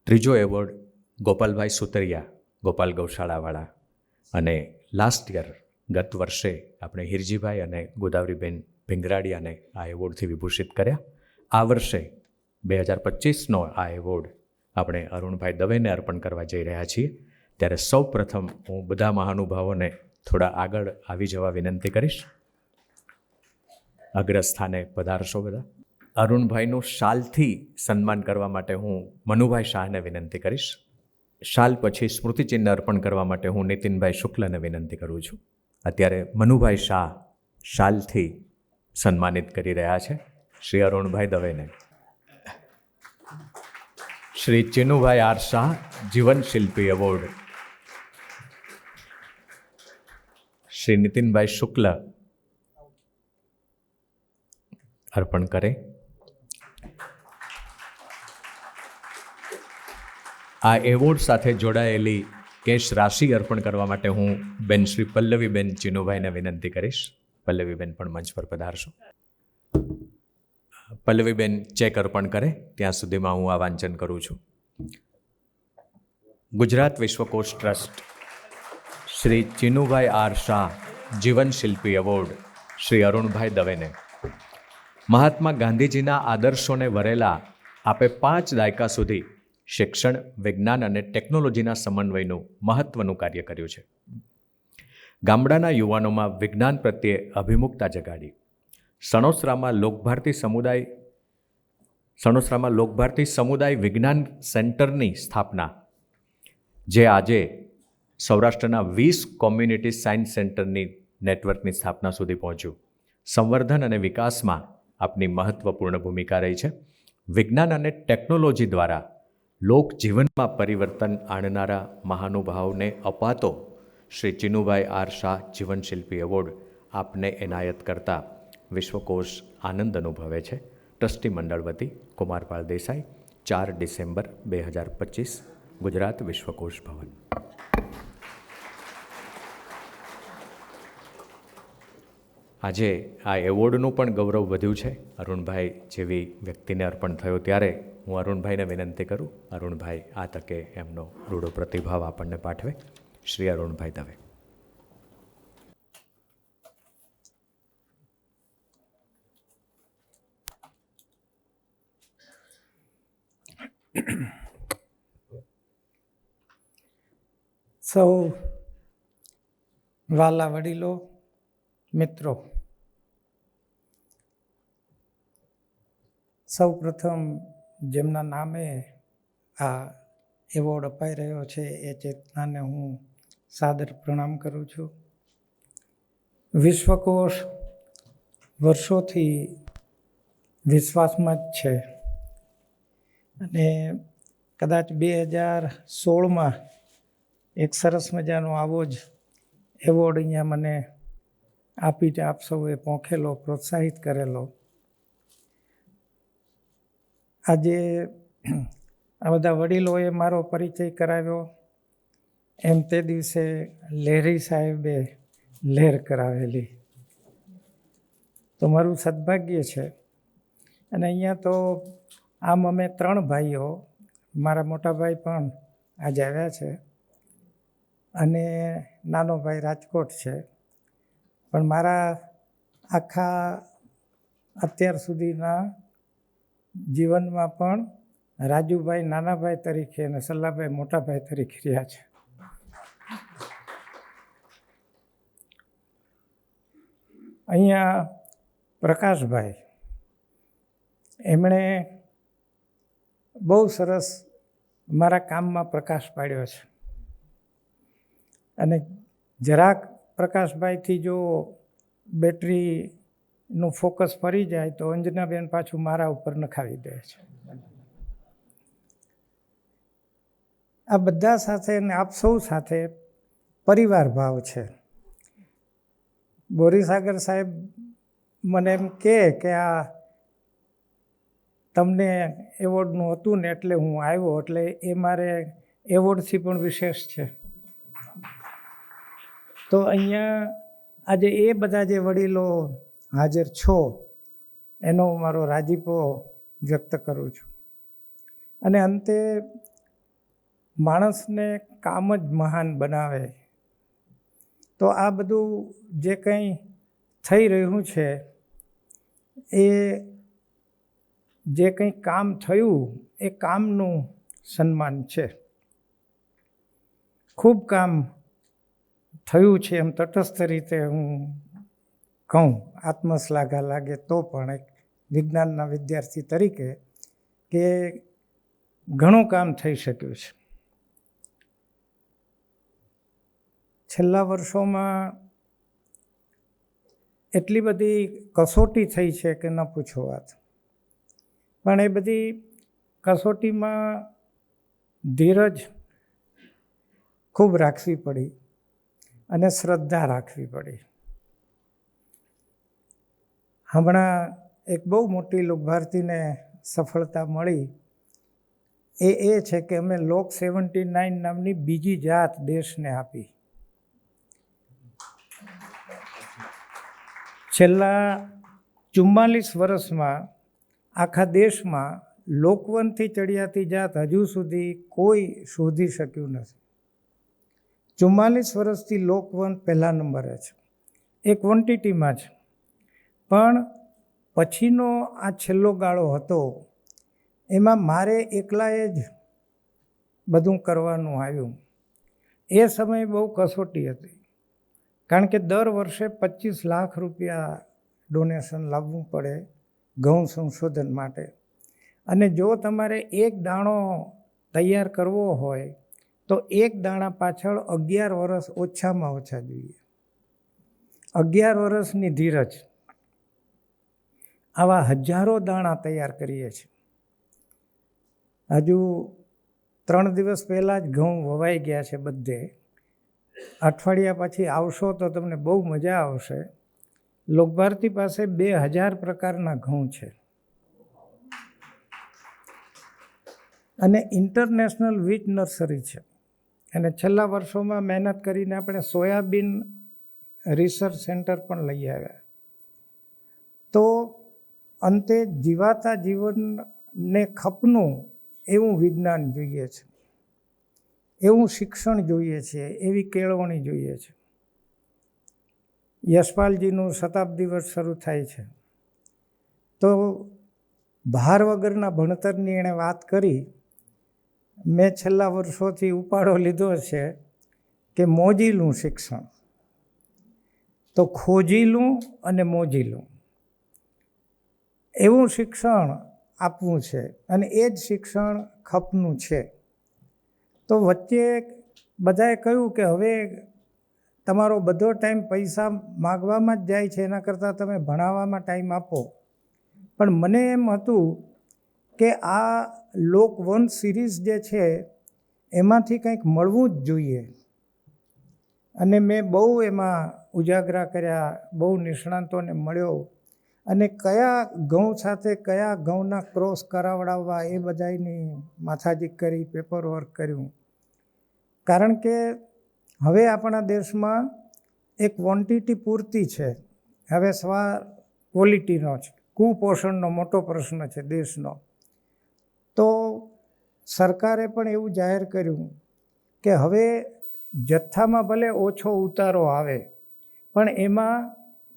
A: ત્રીજો એવોર્ડ ગોપાલભાઈ સુતરિયા, ગોપાલ ગૌશાળાવાળા. અને લાસ્ટ યર, ગત વર્ષે આપણે હિરજીભાઈ અને ગોદાવરીબેન ભીંગરાડિયાને આ એવોર્ડથી વિભૂષિત કર્યા. આ વર્ષે 2025નો આ એવોર્ડ આપણે અરુણભાઈ દવેને અર્પણ કરવા જઈ રહ્યા છીએ. ત્યારે સૌ પ્રથમ હું બધા મહાનુભાવોને થોડા આગળ આવી જવા વિનંતી કરીશ. અગ્રસ્થાને પધારશો બધા. અરુણભાઈનું શાલથી સન્માન કરવા માટે હું મનુભાઈ શાહને વિનંતી કરીશ. શાલ પછી સ્મૃતિચિહ્ન અર્પણ કરવા માટે હું નીતિનભાઈ શુક્લને વિનંતી કરું છું. અત્યારે મનુભાઈ શાહ શાલથી સન્માનિત કરી રહ્યા છે શ્રી અરુણભાઈ દવેને. શ્રી ચિનુભાઈ આરસા જીવન શિલ્પી એવોર્ડ શ્રી નીતિનભાઈ શુક્લ અર્પણ કરે. આ એવોર્ડ સાથે જોડાયેલી કેશ રાશિ અર્પણ કરવા માટે હું બેન શ્રી પલ્લવીબેન ચિનુભાઈને વિનંતી કરીશ. પલ્લવીબેન પણ મંચ પર પધારશો. પલ્લવીબેન ચેક અર્પણ કરે ત્યાં સુધીમાં હું આ વાંચન કરું છું. ગુજરાત વિશ્વકોશ ટ્રસ્ટ શ્રી ચિનુભાઈ આર શાહ જીવન શિલ્પી એવોર્ડ શ્રી અરુણભાઈ દવેને. મહાત્મા ગાંધીજીના આદર્શોને વરેલા આપે 5 દાયકા સુધી શિક્ષણ, વિજ્ઞાન અને ટેકનોલોજીના સમન્વયનું મહત્ત્વનું કાર્ય કર્યું છે. ગામડાના યુવાનોમાં વિજ્ઞાન પ્રત્યે અભિમુખતા જગાડી. સણોસરામાં લોકભારતી સમુદાય વિજ્ઞાન સેન્ટરની સ્થાપના, જે આજે સૌરાષ્ટ્રના 20 કોમ્યુનિટી સાયન્સ સેન્ટરની નેટવર્કની સ્થાપના સુધી પહોંચ્યું. સંવર્ધન અને વિકાસમાં આપની મહત્ત્વપૂર્ણ ભૂમિકા રહી છે. વિજ્ઞાન અને ટેકનોલોજી દ્વારા લોકજીવનમાં પરિવર્તન આણનારા મહાનુભાવને અપાતો શ્રી ચિનુભાઈ આર શાહ જીવનશિલ્પી એવોર્ડ આપને એનાયત કરતા વિશ્વકોશ આનંદ અનુભવે છે. ટ્રસ્ટી મંડળ વતી કુમારપાળ દેસાઈ, 4 ડિસેમ્બર 2025, ગુજરાત વિશ્વકોશ ભવન. આજે આ એવોર્ડનું પણ ગૌરવ વધ્યું છે. અરુણભાઈ જેવી વ્યક્તિને અર્પણ થયો ત્યારે હું અરુણભાઈને વિનંતી કરું, અરુણભાઈ આ તકે એમનો રૂડો પ્રતિભાવ આપણને પાઠવે. શ્રી અરુણભાઈ દવે.
F: સૌ વાલા વડીલો, મિત્રો, સૌ પ્રથમ જેમના નામે આ એવોર્ડ અપાઈ રહ્યો છે એ ચેતનાને હું સાદર પ્રણામ કરું છું. વિશ્વકોશ વર્ષોથી વિશ્વાસમાં જ છે અને કદાચ 2016માં એક સરસ મજાનો આવો જ એવોર્ડ અહીંયા મને આપીને આપ સૌએ પોંખેલો, પ્રોત્સાહિત કરેલો. આજે આ બધા વડીલોએ મારો પરિચય કરાવ્યો એમ તે દિવસે લહેરી સાહેબે લહેર કરાવેલી. તો મારું સદભાગ્ય છે. અને અહીંયા તો આમ અમે 3 ભાઈઓ, મારા મોટા ભાઈ પણ આજે આવ્યા છે અને નાનો ભાઈ રાજકોટ છે. પણ મારા આખા અત્યાર સુધીના જીવનમાં પણ રાજુભાઈ નાના ભાઈ તરીકે અને સલ્લાભાઈ મોટા ભાઈ તરીકે રહ્યા છે. અહીંયા પ્રકાશભાઈ, એમણે બહુ સરસ મારા કામમાં પ્રકાશ પાડ્યો છે અને જરાક પ્રકાશભાઈથી જો બેટરીનું ફોકસ ફરી જાય તો અંજનાબેન પાછું મારા ઉપર નખાવી દે છે. આ બધા સાથે અને આપ સૌ સાથે પરિવાર ભાવ છે. બોરીસાગર સાહેબ મને એમ કે આ તમને એવોર્ડનું હતું ને એટલે હું આવ્યો, એટલે એ મારે એવોર્ડથી પણ વિશેષ છે. તો અહીંયા આજે એ બધા જે વડીલો હાજર છો એનો મારો રાજીપો વ્યક્ત કરું છું. અને અંતે માણસને કામ જ મહાન બનાવે. તો આ બધું જે કંઈ થઈ રહ્યું છે એ જે કંઈ કામ થયું એ કામનું સન્માન છે. ખૂબ કામ થયું છે એમ તટસ્થ રીતે હું કહું, આત્મશ્લાઘા લાગે તો પણ એક વિજ્ઞાનના વિદ્યાર્થી તરીકે કે ઘણું કામ થઈ શક્યું છે. છેલ્લા વર્ષોમાં એટલી બધી કસોટી થઈ છે કે ન પૂછો વાત. પણ એ બધી કસોટીમાં ધીરજ ખૂબ રાખવી પડી અને શ્રદ્ધા રાખવી પડી. હમણાં એક બહુ મોટી લોકભારતીને સફળતા મળી એ છે કે અમે લોક 79 નામની બીજી જાત દેશને આપી. છેલ્લા 44 વર્ષમાં આખા દેશમાં લોકવનથી ચડિયાતી જાત હજુ સુધી કોઈ શોધી શક્યું નથી. 44 વર્ષથી લોકવન પહેલા નંબરે છે, એ ક્વોન્ટિટીમાં છે. પણ પછીનો આ છેલ્લો ગાળો હતો એમાં મારે એકલાએ જ બધું કરવાનું આવ્યું. એ સમયે બહુ કસોટી હતી, કારણ કે દર વર્ષે 25 લાખ રૂપિયા ડોનેશન લાવવું પડે ઘઉં સંશોધન માટે. અને જો તમારે એક દાણો તૈયાર કરવો હોય તો એક દાણા પાછળ 11 વર્ષ ઓછામાં ઓછા જોઈએ. 11 વર્ષની ધીરજ. આવા હજારો દાણા તૈયાર કરીએ છીએ. હજુ 3 દિવસ પહેલાં જ ઘઉં વવાઈ ગયા છે બધે. અઠવાડિયા પછી આવશો તો તમને બહુ મજા આવશે. લોકભારતી પાસે 2000 પ્રકારના ઘઉં છે. અને ઇન્ટરનેશનલ વીટ નર્સરી છે. અને છેલ્લા વર્ષોમાં મહેનત કરીને આપણે સોયાબીન રિસર્ચ સેન્ટર પણ લઈ આવ્યા. તો અંતે જીવાતા જીવનને ખપનું એવું વિજ્ઞાન જોઈએ છે, એવું શિક્ષણ જોઈએ છે, એવી કેળવણી જોઈએ છે. યશપાલજીનું શતાબ્દી વર્ષ શરૂ થાય છે તો ભાર વગરના ભણતરની એણે વાત કરી. મેં છેલ્લા વર્ષોથી ઉપાડો લીધો છે કે મોજીલું શિક્ષણ. તો ખોજીલું અને મોજીલું એવું શિક્ષણ આપવું છે અને એ જ શિક્ષણ ખપનું છે. તો વચ્ચે બધાએ કહ્યું કે હવે તમારો બધો ટાઈમ પૈસા માગવામાં જ જાય છે, એના કરતાં તમે ભણાવવામાં ટાઈમ આપો. પણ મને એમ હતું કે આ લોક વન સિરીઝ જે છે એમાંથી કંઈક મળવું જ જોઈએ. અને મેં બહુ એમાં ઉજાગરા કર્યા, બહુ નિષ્ણાંતોને મળ્યો અને કયા ઘઉં સાથે કયા ઘઉંના ક્રોસ કરાવડાવવા એ બધાની માથાજી કરી, પેપર વર્ક કર્યું. કારણ કે હવે આપણા દેશમાં એક ક્વોન્ટિટી પૂરતી છે, હવે સવાલ ક્વોલિટીનો છે. કુપોષણનો મોટો પ્રશ્ન છે દેશનો. તો સરકારે પણ એવું જાહેર કર્યું કે હવે જથ્થામાં ભલે ઓછો ઉતારો આવે પણ એમાં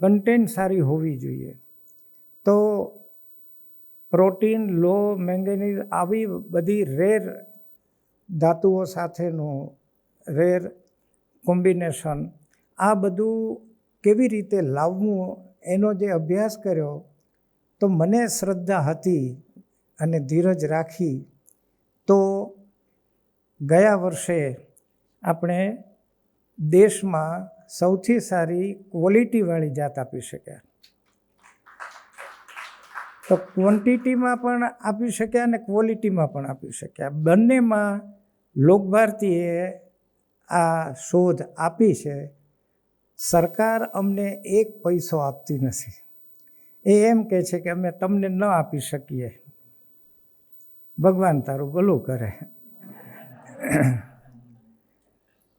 F: કન્ટેન્ટ સારી હોવી જોઈએ. તો પ્રોટીન, લો, મેંગેનીઝ આવી બધી રેર ધાતુઓ સાથેનું રેર કોમ્બિનેશન, આ બધું કેવી રીતે લાવવું એનો જે અભ્યાસ કર્યો તો મને શ્રદ્ધા હતી અને ધીરજ રાખી તો ગયા વર્ષે આપણે દેશમાં સૌથી સારી ક્વોલિટીવાળી જાત આપી શક્યા. તો ક્વોન્ટિટીમાં પણ આપી શક્યા અને ક્વોલિટીમાં પણ આપી શક્યા. બંનેમાં લોકભારતીએ આ શોધ આપી છે. સરકાર અમને એક પૈસો આપતી નથી. એ એમ કહે છે કે અમે તમને ન આપી શકીએ, ભગવાન તારું ભલું કરે.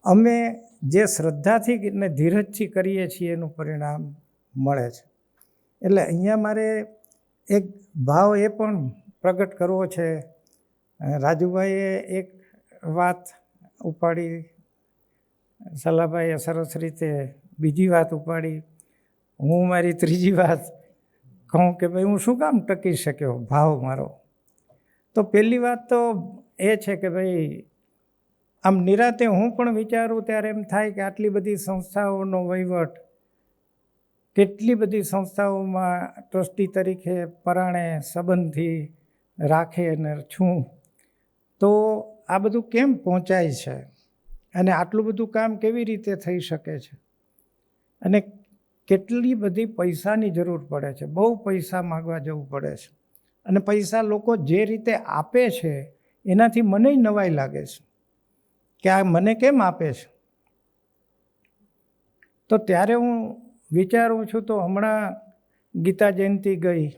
F: અમે જે શ્રદ્ધાથી ને ધીરજથી કરીએ છીએ એનું પરિણામ મળે છે. એટલે અહીંયા મારે એક ભાવ એ પણ પ્રગટ કરવો છે. રાજુભાઈએ એક વાત ઉપાડી, સલાભાઈએ સરસ રીતે બીજી વાત ઉપાડી, હું મારી ત્રીજી વાત કહું કે ભાઈ હું શું કામ ટકી શક્યો ભાવ મારો. તો પહેલી વાત તો એ છે કે ભાઈ આમ નિરાતે હું પણ વિચારું ત્યારે એમ થાય કે આટલી બધી સંસ્થાઓનો વહીવટ, કેટલી બધી સંસ્થાઓમાં ટ્રસ્ટી તરીકે પરાણે સંબંધથી રાખે અને છું, તો આ બધું કેમ પહોંચાય છે અને આટલું બધું કામ કેવી રીતે થઈ શકે છે અને કેટલી બધી પૈસાની જરૂર પડે છે. બહુ પૈસા માગવા જવું પડે છે અને પૈસા લોકો જે રીતે આપે છે એનાથી મને નવાઈ લાગે છે કે આ મને કેમ આપે છે. તો ત્યારે હું વિચારું છું તો હમણાં ગીતા જયંતિ ગઈ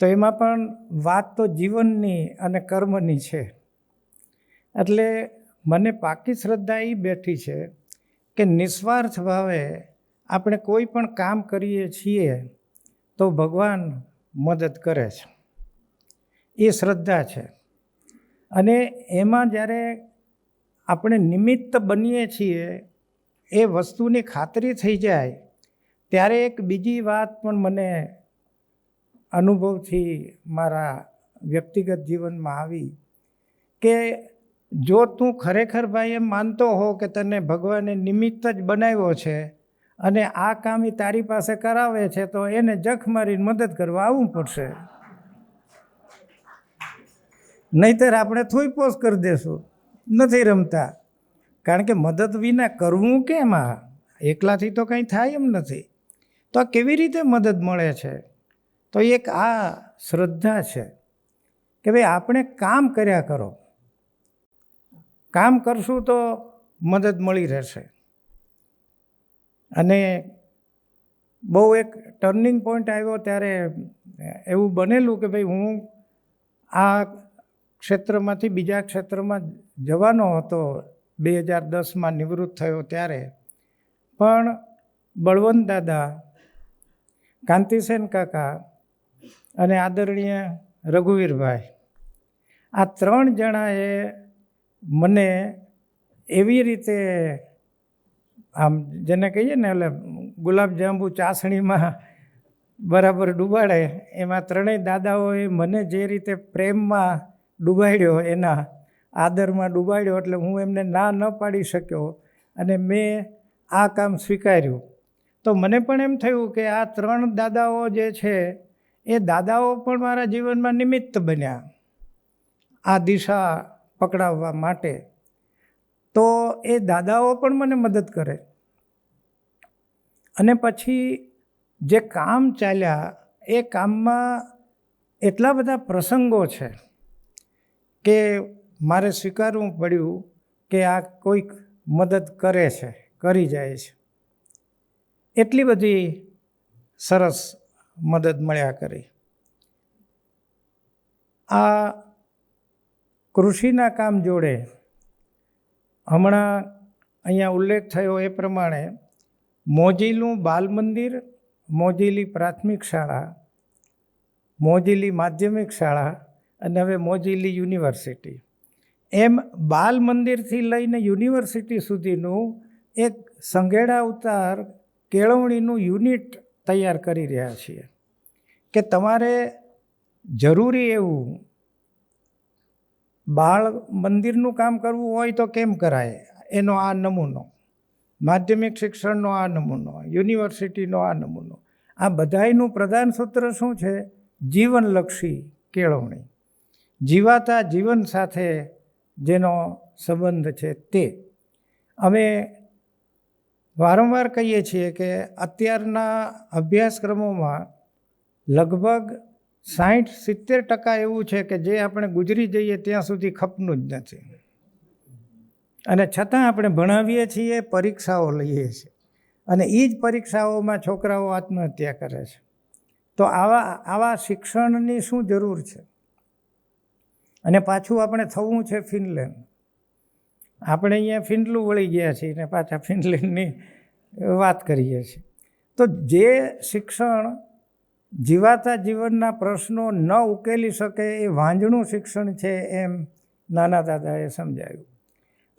F: તો એમાં પણ વાત તો જીવનની અને કર્મની છે. એટલે મને પાકી શ્રદ્ધા એ બેઠી છે કે નિસ્વાર્થ ભાવે આપણે કોઈ પણ કામ કરીએ છીએ તો ભગવાન મદદ કરે છે, એ શ્રદ્ધા છે. અને એમાં જ્યારે આપણે નિમિત્ત બનીએ છીએ એ વસ્તુની ખાતરી થઈ જાય ત્યારે એક બીજી વાત પણ મને અનુભવથી મારા વ્યક્તિગત જીવનમાં આવી કે જો તું ખરેખર ભાઈ એમ માનતો હો કે તને ભગવાને નિમિત્ત જ બનાવ્યો છે અને આ કામ એ તારી પાસે કરાવે છે તો એને જખ મારીને મદદ કરવા આવવું પડશે, નહીંતર આપણે થોઈપોસ કરી દેશું, નથી રમતા. કારણ કે મદદ વિના કરવું કેમ? આ એકલાથી તો કંઈ થાય એમ નથી. તો આ કેવી રીતે મદદ મળે છે? તો એક આ શ્રદ્ધા છે કે ભાઈ આપણે કામ કર્યા કરો, કામ કરશું તો મદદ મળી રહેશે. અને બહુ એક ટર્નિંગ પોઈન્ટ આવ્યો ત્યારે એવું બનેલું કે ભાઈ હું આ ક્ષેત્રમાંથી બીજા ક્ષેત્રમાં જવાનો હતો 2010માં નિવૃત્ત થયો ત્યારે. પણ બળવંત દાદા, કાંતિસેન કાકા અને આદરણીય રઘુવીરભાઈ, આ 3 જણાએ મને એવી રીતે આમ જેને કહીએ ને એટલે ગુલાબજાંબુ ચાસણીમાં બરાબર ડૂબાડે, એમાં 3 દાદાઓએ મને જે રીતે પ્રેમમાં ડૂબાડ્યો, એના આદરમાં ડૂબાડ્યો, એટલે હું એમને ના ન પાડી શક્યો અને મેં આ કામ સ્વીકાર્યું. તો મને પણ એમ થયું કે આ 3 દાદાઓ જે છે એ દાદાઓ પણ મારા જીવનમાં નિમિત્ત બન્યા આ દિશા પકડાવવા માટે. તો એ દાદાઓ પણ મને મદદ કરે. અને પછી જે કામ ચાલ્યા એ કામમાં એટલા બધા પ્રસંગો છે કે મારે સ્વીકારવું પડ્યું કે આ કોઈક મદદ કરે છે, કરી જાય છે. એટલી બધી સરસ મદદ મળ્યા કરી. આ કૃષિના કામ જોડે હમણાં અહીંયા ઉલ્લેખ થયો એ પ્રમાણે મોજીલું બાલ મંદિર, મોજીલી પ્રાથમિક શાળા, મોજીલી માધ્યમિક શાળા અને હવે મોજીલી યુનિવર્સિટી, એમ બાલ મંદિરથી લઈને યુનિવર્સિટી સુધીનું એક સંઘેડા ઉતાર કેળવણીનું યુનિટ તૈયાર કરી રહ્યા છીએ કે તમારે જરૂરી એવું બાળ મંદિરનું કામ કરવું હોય તો કેમ કરાય, એનો આ નમૂનો, માધ્યમિક શિક્ષણનો આ નમૂનો, યુનિવર્સિટીનો આ નમૂનો. આ બધાયનું પ્રધાન સૂત્ર શું છે? જીવનલક્ષી કેળવણી, જીવાતા જીવન સાથે જેનો સંબંધ છે તે. અમે વારંવાર કહીએ છીએ કે અત્યારના અભ્યાસક્રમોમાં લગભગ 60-70% એવું છે કે જે આપણે ગુજરી જઈએ ત્યાં સુધી ખપનું જ નથી, અને છતાં આપણે ભણાવીએ છીએ, પરીક્ષાઓ લઈએ છીએ, અને એ જ પરીક્ષાઓમાં છોકરાઓ આત્મહત્યા કરે છે. તો આવા શિક્ષણની શું જરૂર છે? અને પાછું આપણે થવું છે ફિનલેન્ડ. આપણે અહીંયા ફિનલું વળી ગયા છીએ ને પાછા ફિનલેન્ડની વાત કરીએ છીએ. તો જે શિક્ષણ જીવાતા જીવનના પ્રશ્નો ન ઉકેલી શકે એ વાંજણું શિક્ષણ છે, એમ નાના દાદાએ સમજાવ્યું.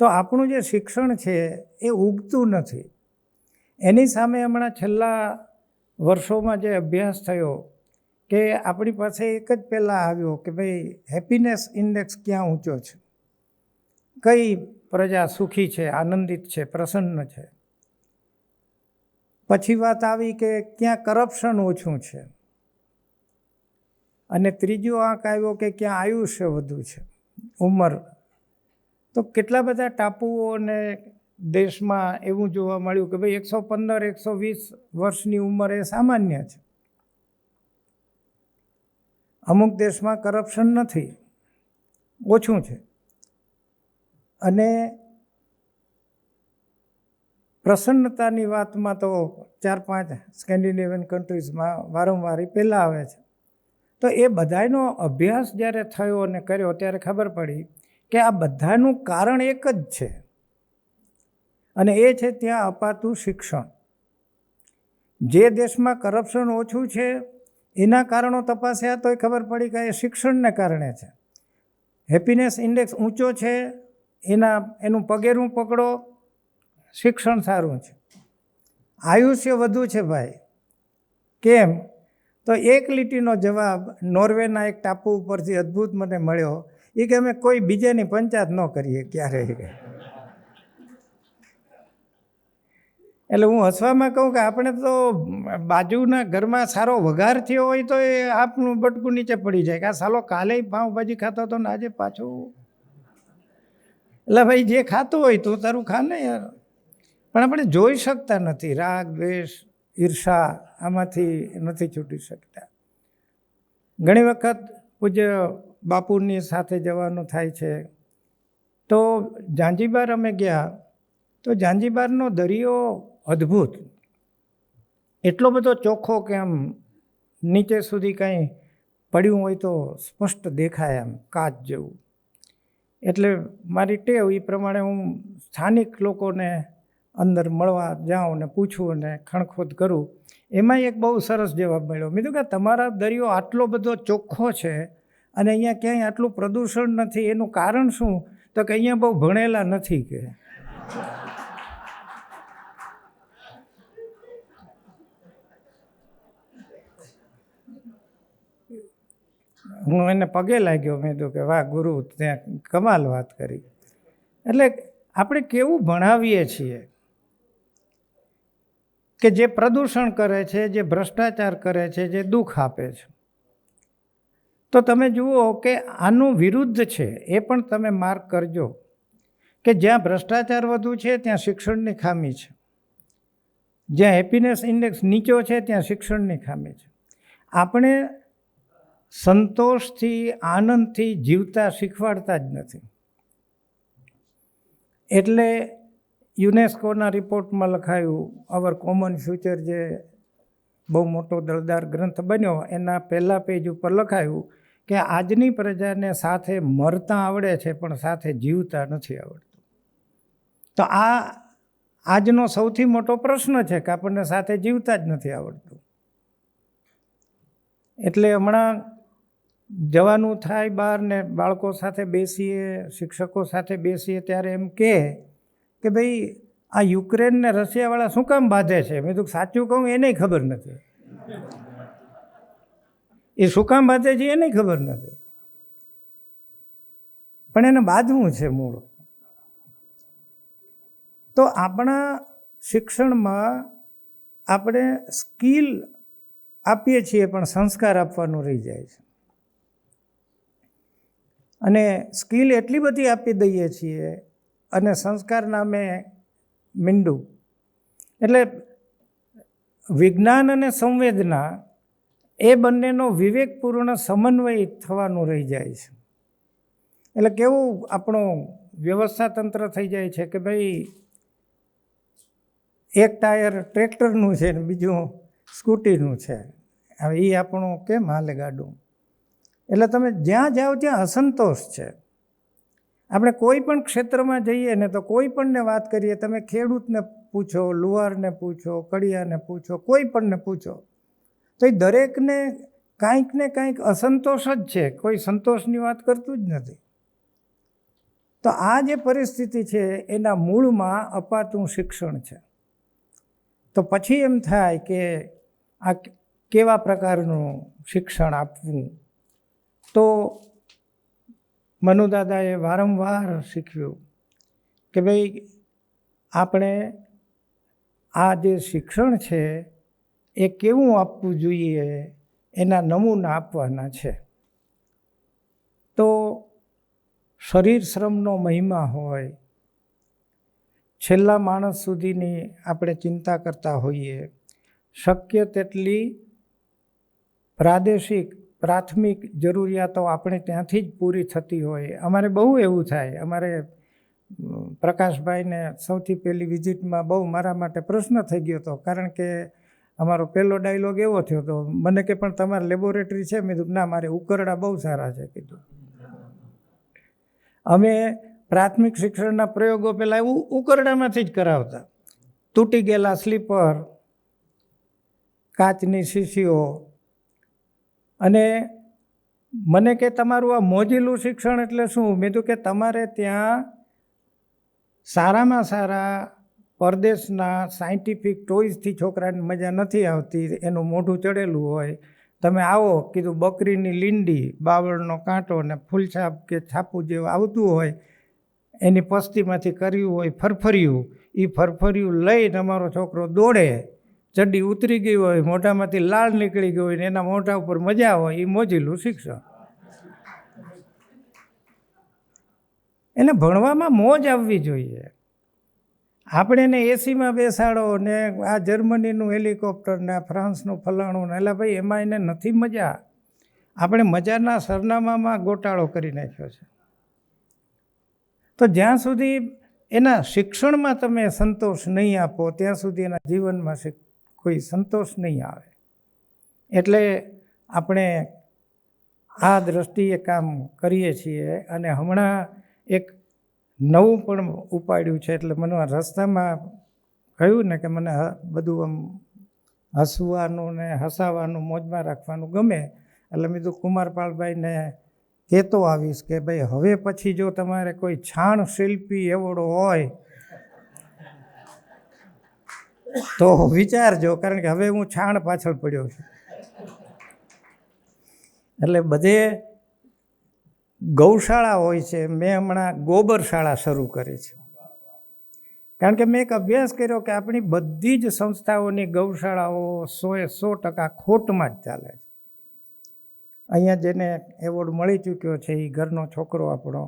F: તો આપણું જે શિક્ષણ છે એ ઉગતું નથી. એની સામે હમણાં છેલ્લા વર્ષોમાં જે અભ્યાસ થયો કે આપણી પાસે એક જ પહેલાં આવ્યો કે ભાઈ હેપીનેસ ઇન્ડેક્સ ક્યાં ઊંચો છે, કઈ પ્રજા સુખી છે, આનંદિત છે, પ્રસન્ન છે. પછી વાત આવી કે ક્યાં કરપ્શન ઓછું છે, અને ત્રીજો આંક આવ્યો કે ક્યાં આયુષ્ય વધુ છે, ઉંમર. તો કેટલા બધા ટાપુઓ અને દેશમાં એવું જોવા મળ્યું કે ભાઈ 115-120 વર્ષની ઉંમર એ સામાન્ય છે. અમુક દેશમાં કરપ્શન નથી, ઓછું છે. અને પ્રસન્નતાની વાતમાં તો 4-5 સ્કેન્ડિનેવિયન કન્ટ્રીઝમાં વારંવાર પહેલાં આવે છે. તો એ બધાનો અભ્યાસ જ્યારે થયો અને કર્યો ત્યારે ખબર પડી કે આ બધાનું કારણ એક જ છે, અને એ છે ત્યાં અપાતું શિક્ષણ. જે દેશમાં કરપ્શન ઓછું છે એના કારણો તપાસ્યા તો ખબર પડી કે એ શિક્ષણને કારણે છે. હેપીનેસ ઇન્ડેક્સ ઊંચો છે એનું પગેરું પકડો, શિક્ષણ સારું છે. આયુષ્ય વધુ છે ભાઈ, કેમ? તો એક લીટીનો જવાબ નોર્વેના એક ટાપુ ઉપરથી અદ્ભુત મને મળ્યો. એ કે અમે કોઈ બીજાની પંચાયત ન કરીએ ક્યારેય. એટલે હું હસવામાં કહું કે આપણે તો બાજુના ઘરમાં સારો વઘાર થયો હોય તો એ આપનું બટકું નીચે પડી જાય કે આ સાલો કાલે પાઉંભાજી ખાતો હતો ને આજે પાછું. એટલે ભાઈ જે ખાતું હોય તું તારું ખા ને યાર. પણ આપણે જોઈ શકતા નથી. રાગ, દ્વેષ, ઈર્ષા આમાંથી નથી છૂટી શકતા. ઘણી વખત પૂજ્ય બાપુની સાથે જવાનું થાય છે. તો ઝાંઝીબાર અમે ગયા તો ઝાંઝીબારનો દરિયો અદ્ભુત, એટલો બધો ચોખ્ખો કે આમ નીચે સુધી કાંઈ પડ્યું હોય તો સ્પષ્ટ દેખાય, આમ કાચ જેવું. એટલે મારી ટેવ એ પ્રમાણે હું સ્થાનિક લોકોને અંદર મળવા જાઉં ને પૂછું અને ખણખોદ કરું. એમાં એક બહુ સરસ જવાબ મળ્યો. મેં કીધું કે તમારા દરિયો આટલો બધો ચોખ્ખો છે અને અહીંયા ક્યાંય આટલું પ્રદૂષણ નથી, એનું કારણ શું? તો કે અહીંયા બહુ ભણેલા નથી કે. હું એને પગે લાગ્યો. મેં કીધું કે વાહ ગુરુ, ત્યાં કમાલ વાત કરી. એટલે આપણે કેવું ભણાવીએ છીએ કે જે પ્રદૂષણ કરે છે, જે ભ્રષ્ટાચાર કરે છે, જે દુઃખ આપે છે. તો તમે જુઓ કે આનું વિરુદ્ધ છે એ પણ તમે માર્ક કરજો કે જ્યાં ભ્રષ્ટાચાર વધુ છે ત્યાં શિક્ષણની ખામી છે, જ્યાં હેપીનેસ ઇન્ડેક્સ નીચો છે ત્યાં શિક્ષણની ખામી છે. આપણે સંતોષથી આનંદથી જીવતા શીખવાડતા જ નથી. એટલે યુનેસ્કોના રિપોર્ટમાં લખાયું અવર કોમન ફ્યુચર, જે બહુ મોટો દળદાર ગ્રંથ બન્યો, એના પહેલા પેજ ઉપર લખાયું કે આજની પ્રજાને સાથે મરતા આવડે છે પણ સાથે જીવતા નથી આવડતું. તો આ આજનો સૌથી મોટો પ્રશ્ન છે કે આપણને સાથે જીવતા જ નથી આવડતું. એટલે હમણાં જવાનું થાય બહાર ને બાળકો સાથે બેસીએ, શિક્ષકો સાથે બેસીએ, ત્યારે એમ કે ભાઈ આ યુક્રેન ને રશિયાવાળા શું કામ બાંધે છે? મેં તો સાચું કહું એને ખબર નથી. એ શું કામ બાંધે છે એને ખબર નથી, પણ એને બાંધવું છે મૂળ. તો આપણા શિક્ષણમાં આપણે સ્કિલ આપીએ છીએ પણ સંસ્કાર આપવાનું રહી જાય છે. અને સ્કિલ એટલી બધી આપી દઈએ છીએ અને સંસ્કાર નામે મીંડું. એટલે વિજ્ઞાન અને સંવેદના એ બંનેનો વિવેકપૂર્ણ સમન્વય થવાનું રહી જાય છે. એટલે કેવું આપણું વ્યવસ્થા તંત્ર થઈ જાય છે કે ભાઈ એક ટાયર ટ્રેક્ટરનું છે ને બીજું સ્કૂટીનું છે. હવે એ આપણું કેમ હાલે ગાડું? એટલે તમે જ્યાં જાઓ ત્યાં અસંતોષ છે. આપણે કોઈ પણ ક્ષેત્રમાં જઈએ ને તો કોઈ પણને વાત કરીએ, તમે ખેડૂતને પૂછો, લુહારને પૂછો, કડિયાને પૂછો, કોઈ પણને પૂછો, તો એ દરેકને કાંઈક ને કાંઈક અસંતોષ જ છે, કોઈ સંતોષની વાત કરતું જ નથી. તો આ જે પરિસ્થિતિ છે એના મૂળમાં અપાતું શિક્ષણ છે. તો પછી એમ થાય કે આ કેવા પ્રકારનું શિક્ષણ આપવું? તો મનુદાદાએ વારંવાર શીખવ્યું કે ભાઈ આપણે આ જે શિક્ષણ છે એ કેવું આપવું જોઈએ, એના નમૂના આપવાના છે. તો શરીર શ્રમનો મહિમા હોય, છેલ્લા માણસ સુધીની આપણે ચિંતા કરતા હોઈએ, શક્ય તેટલી પ્રાથમિક જરૂરિયાતો આપણે ત્યાંથી જ પૂરી થતી હોય. અમારે બહુ એવું થાય. અમારે પ્રકાશભાઈને સૌથી પહેલી વિઝિટમાં બહુ મારા માટે પ્રશ્ન થઈ ગયો હતો, કારણ કે અમારો પહેલો ડાયલોગ એવો થયો હતો, મને કે પણ તમારે લેબોરેટરી છે? મેં કીધું ના, મારે ઉકરડા બહુ સારા છે કીધું. અમે પ્રાથમિક શિક્ષણના પ્રયોગો પહેલાં એવું ઉકરડામાંથી જ કરાવતા. તૂટી ગયેલા સ્લીપર, કાચની શીશીઓ. અને મને કે તમારું આ મોજીલું શિક્ષણ એટલે શું? મેં કીધું કે તમારે ત્યાં સારામાં સારા પરદેશના સાયન્ટિફિક ટોયઝથી છોકરાને મજા નથી આવતી, એનું મોઢું ચડેલું હોય. તમે આવો, કીધું બકરીની લીંડી, બાવળનો કાંટો ને ફૂલછાપ કે છાપું જેવું આવતું હોય, એની પસ્તીમાંથી કર્યું હોય ફરફરિયું, એ ફરફરિયું લઈ તમારો છોકરો દોડે, ચડ્ડી ઉતરી ગઈ હોય, મોઢામાંથી લાળ નીકળી ગઈ હોય ને એના મોઢા ઉપર મજા હોય, એ મોજીલું શિક્ષણ. એને ભણવામાં મોજ આવવી જોઈએ. આપણે એને એસીમાં બેસાડો ને આ જર્મનીનું હેલિકોપ્ટર ને આ ફ્રાન્સનું ફલાણું ને, એટલે ભાઈ એમાં એને નથી મજા. આપણે મજાના સરનામામાં ગોટાળો કરી નાખ્યો છે. તો જ્યાં સુધી એના શિક્ષણમાં તમે સંતોષ નહીં આપો ત્યાં સુધી એના જીવનમાં કોઈ સંતોષ નહીં આવે. એટલે આપણે આ દ્રષ્ટિએ કામ કરીએ છીએ. અને હમણાં એક નવું પણ ઉપાડ્યું છે. એટલે મને રસ્તામાં કહ્યું ને કે મને બધું આમ હસવાનું ને હસાવાનું, મોજમાં રાખવાનું ગમે. એટલે મેં તો કુમારપાળભાઈને કહેતો આવીશ કે ભાઈ હવે પછી જો તમારે કોઈ છાણ શિલ્પી એવોર્ડ હોય તો વિચારજો, કારણ કે હવે હું છાણ પાછળ પડ્યો છું. એટલે બધે ગૌશાળા હોય છે. મેં હમણાં ગોબરશાળા શરૂ કરી છે, કારણ કે મેં એક અભ્યાસ કર્યો કે આપણી બધી જ સંસ્થાઓની ગૌશાળાઓ 100% ખોટમાં જ ચાલે છે. અહીંયા જેને એવોર્ડ મળી ચૂક્યો છે એ ઘરનો છોકરો આપણો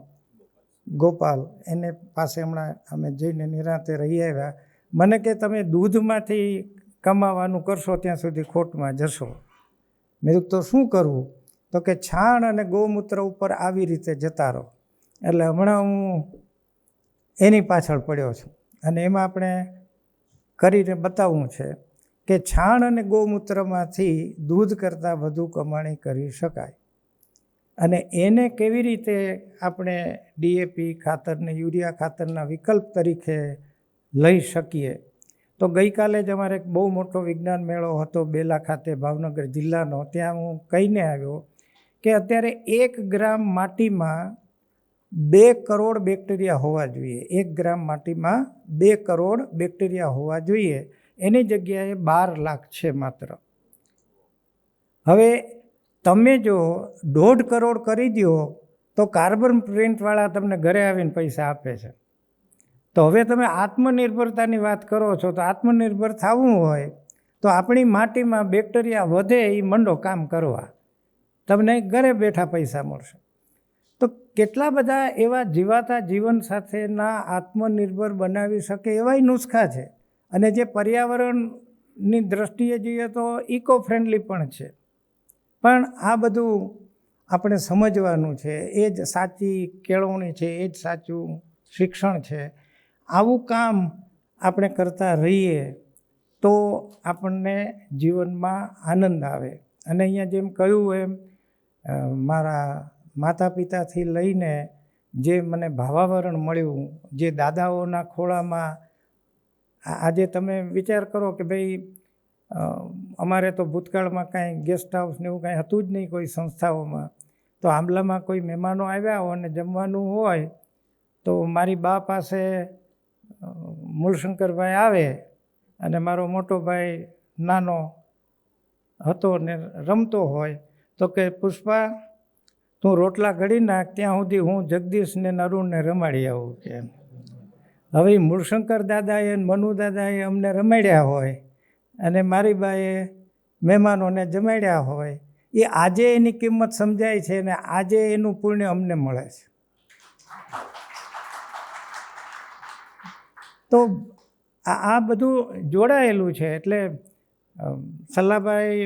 F: ગોપાલ, એને પાસે હમણાં અમે જઈને નિરાંતે રહી આવ્યા. મને કે તમે દૂધમાંથી કમાવાનું કરશો ત્યાં સુધી ખોટમાં જશો. મેં કીધું તો શું કરવું? તો કે છાણ અને ગૌમૂત્ર ઉપર આવી રીતે જતા રહો. એટલે હમણાં હું એની પાછળ પડ્યો છું અને એમાં આપણે કરીને બતાવવું છે કે છાણ અને ગૌમૂત્રમાંથી દૂધ કરતાં વધુ કમાણી કરી શકાય. અને એને કેવી રીતે આપણે ડીએપી ખાતરને યુરિયા ખાતરના વિકલ્પ તરીકે લઈ શકીએ. તો ગઈકાલે જ અમારે એક બહુ મોટો વિજ્ઞાન મેળો હતો બેલા ખાતે, ભાવનગર જિલ્લાનો. ત્યાં હું કહીને આવ્યો કે અત્યારે 1 ગ્રામ માટીમાં 2 કરોડ બેક્ટેરિયા હોવા જોઈએ. 1 ગ્રામ માટીમાં 2 કરોડ બેક્ટેરિયા હોવા જોઈએ. એની જગ્યાએ 12 લાખ છે માત્ર. હવે તમે જો 1.5 કરોડ કરી દો તો કાર્બન પ્રિન્ટવાળા તમને ઘરે આવીને પૈસા આપે છે. તો હવે તમે આત્મનિર્ભરતાની વાત કરો છો, તો આત્મનિર્ભર થવું હોય તો આપણી માટીમાં બેક્ટેરિયા વધે એ મંડો કામ કરવા, તમને ઘરે બેઠા પૈસા મળશે. તો કેટલા બધા એવા જીવાતા જીવન સાથેના આત્મનિર્ભર બનાવી શકે એવાય નુસ્ખા છે. અને જે પર્યાવરણની દૃષ્ટિએ જોઈએ તો ઇકો ફ્રેન્ડલી પણ છે. પણ આ બધું આપણે સમજવાનું છે. એ જ સાચી કેળવણી છે, એ જ સાચું શિક્ષણ છે. આવું કામ આપણે કરતા રહીએ તો આપણને જીવનમાં આનંદ આવે. અને અહીંયા જેમ કહ્યું એમ મારા માતા પિતાથી લઈને જે મને ભાવાવરણ મળ્યું, જે દાદાઓના ખોળામાં, આજે તમે વિચાર કરો કે ભાઈ અમારે તો ભૂતકાળમાં કાંઈ ગેસ્ટ હાઉસ ને એવું કાંઈ હતું જ નહીં કોઈ સંસ્થાઓમાં. તો આંબલામાં કોઈ મહેમાનો આવ્યા હોય અને જમવાનું હોય તો મારી બા પાસે મૂળશંકરભાઈ આવે અને મારો મોટો ભાઈ નાનો હતો ને રમતો હોય તો કે પુષ્પા તું રોટલા ઘડી નાખ, ત્યાં સુધી હું જગદીશને નરુણને રમાડી આવું. કે હવે મૂળશંકર દાદાએ મનુ દાદાએ અમને રમાડ્યા હોય અને મારી બાએ મહેમાનોને જમાડ્યા હોય, એ આજે એની કિંમત સમજાય છે અને આજે એનું પુણ્ય અમને મળે છે. તો આ બધું જોડાયેલું છે. એટલે સલ્લાભાઈ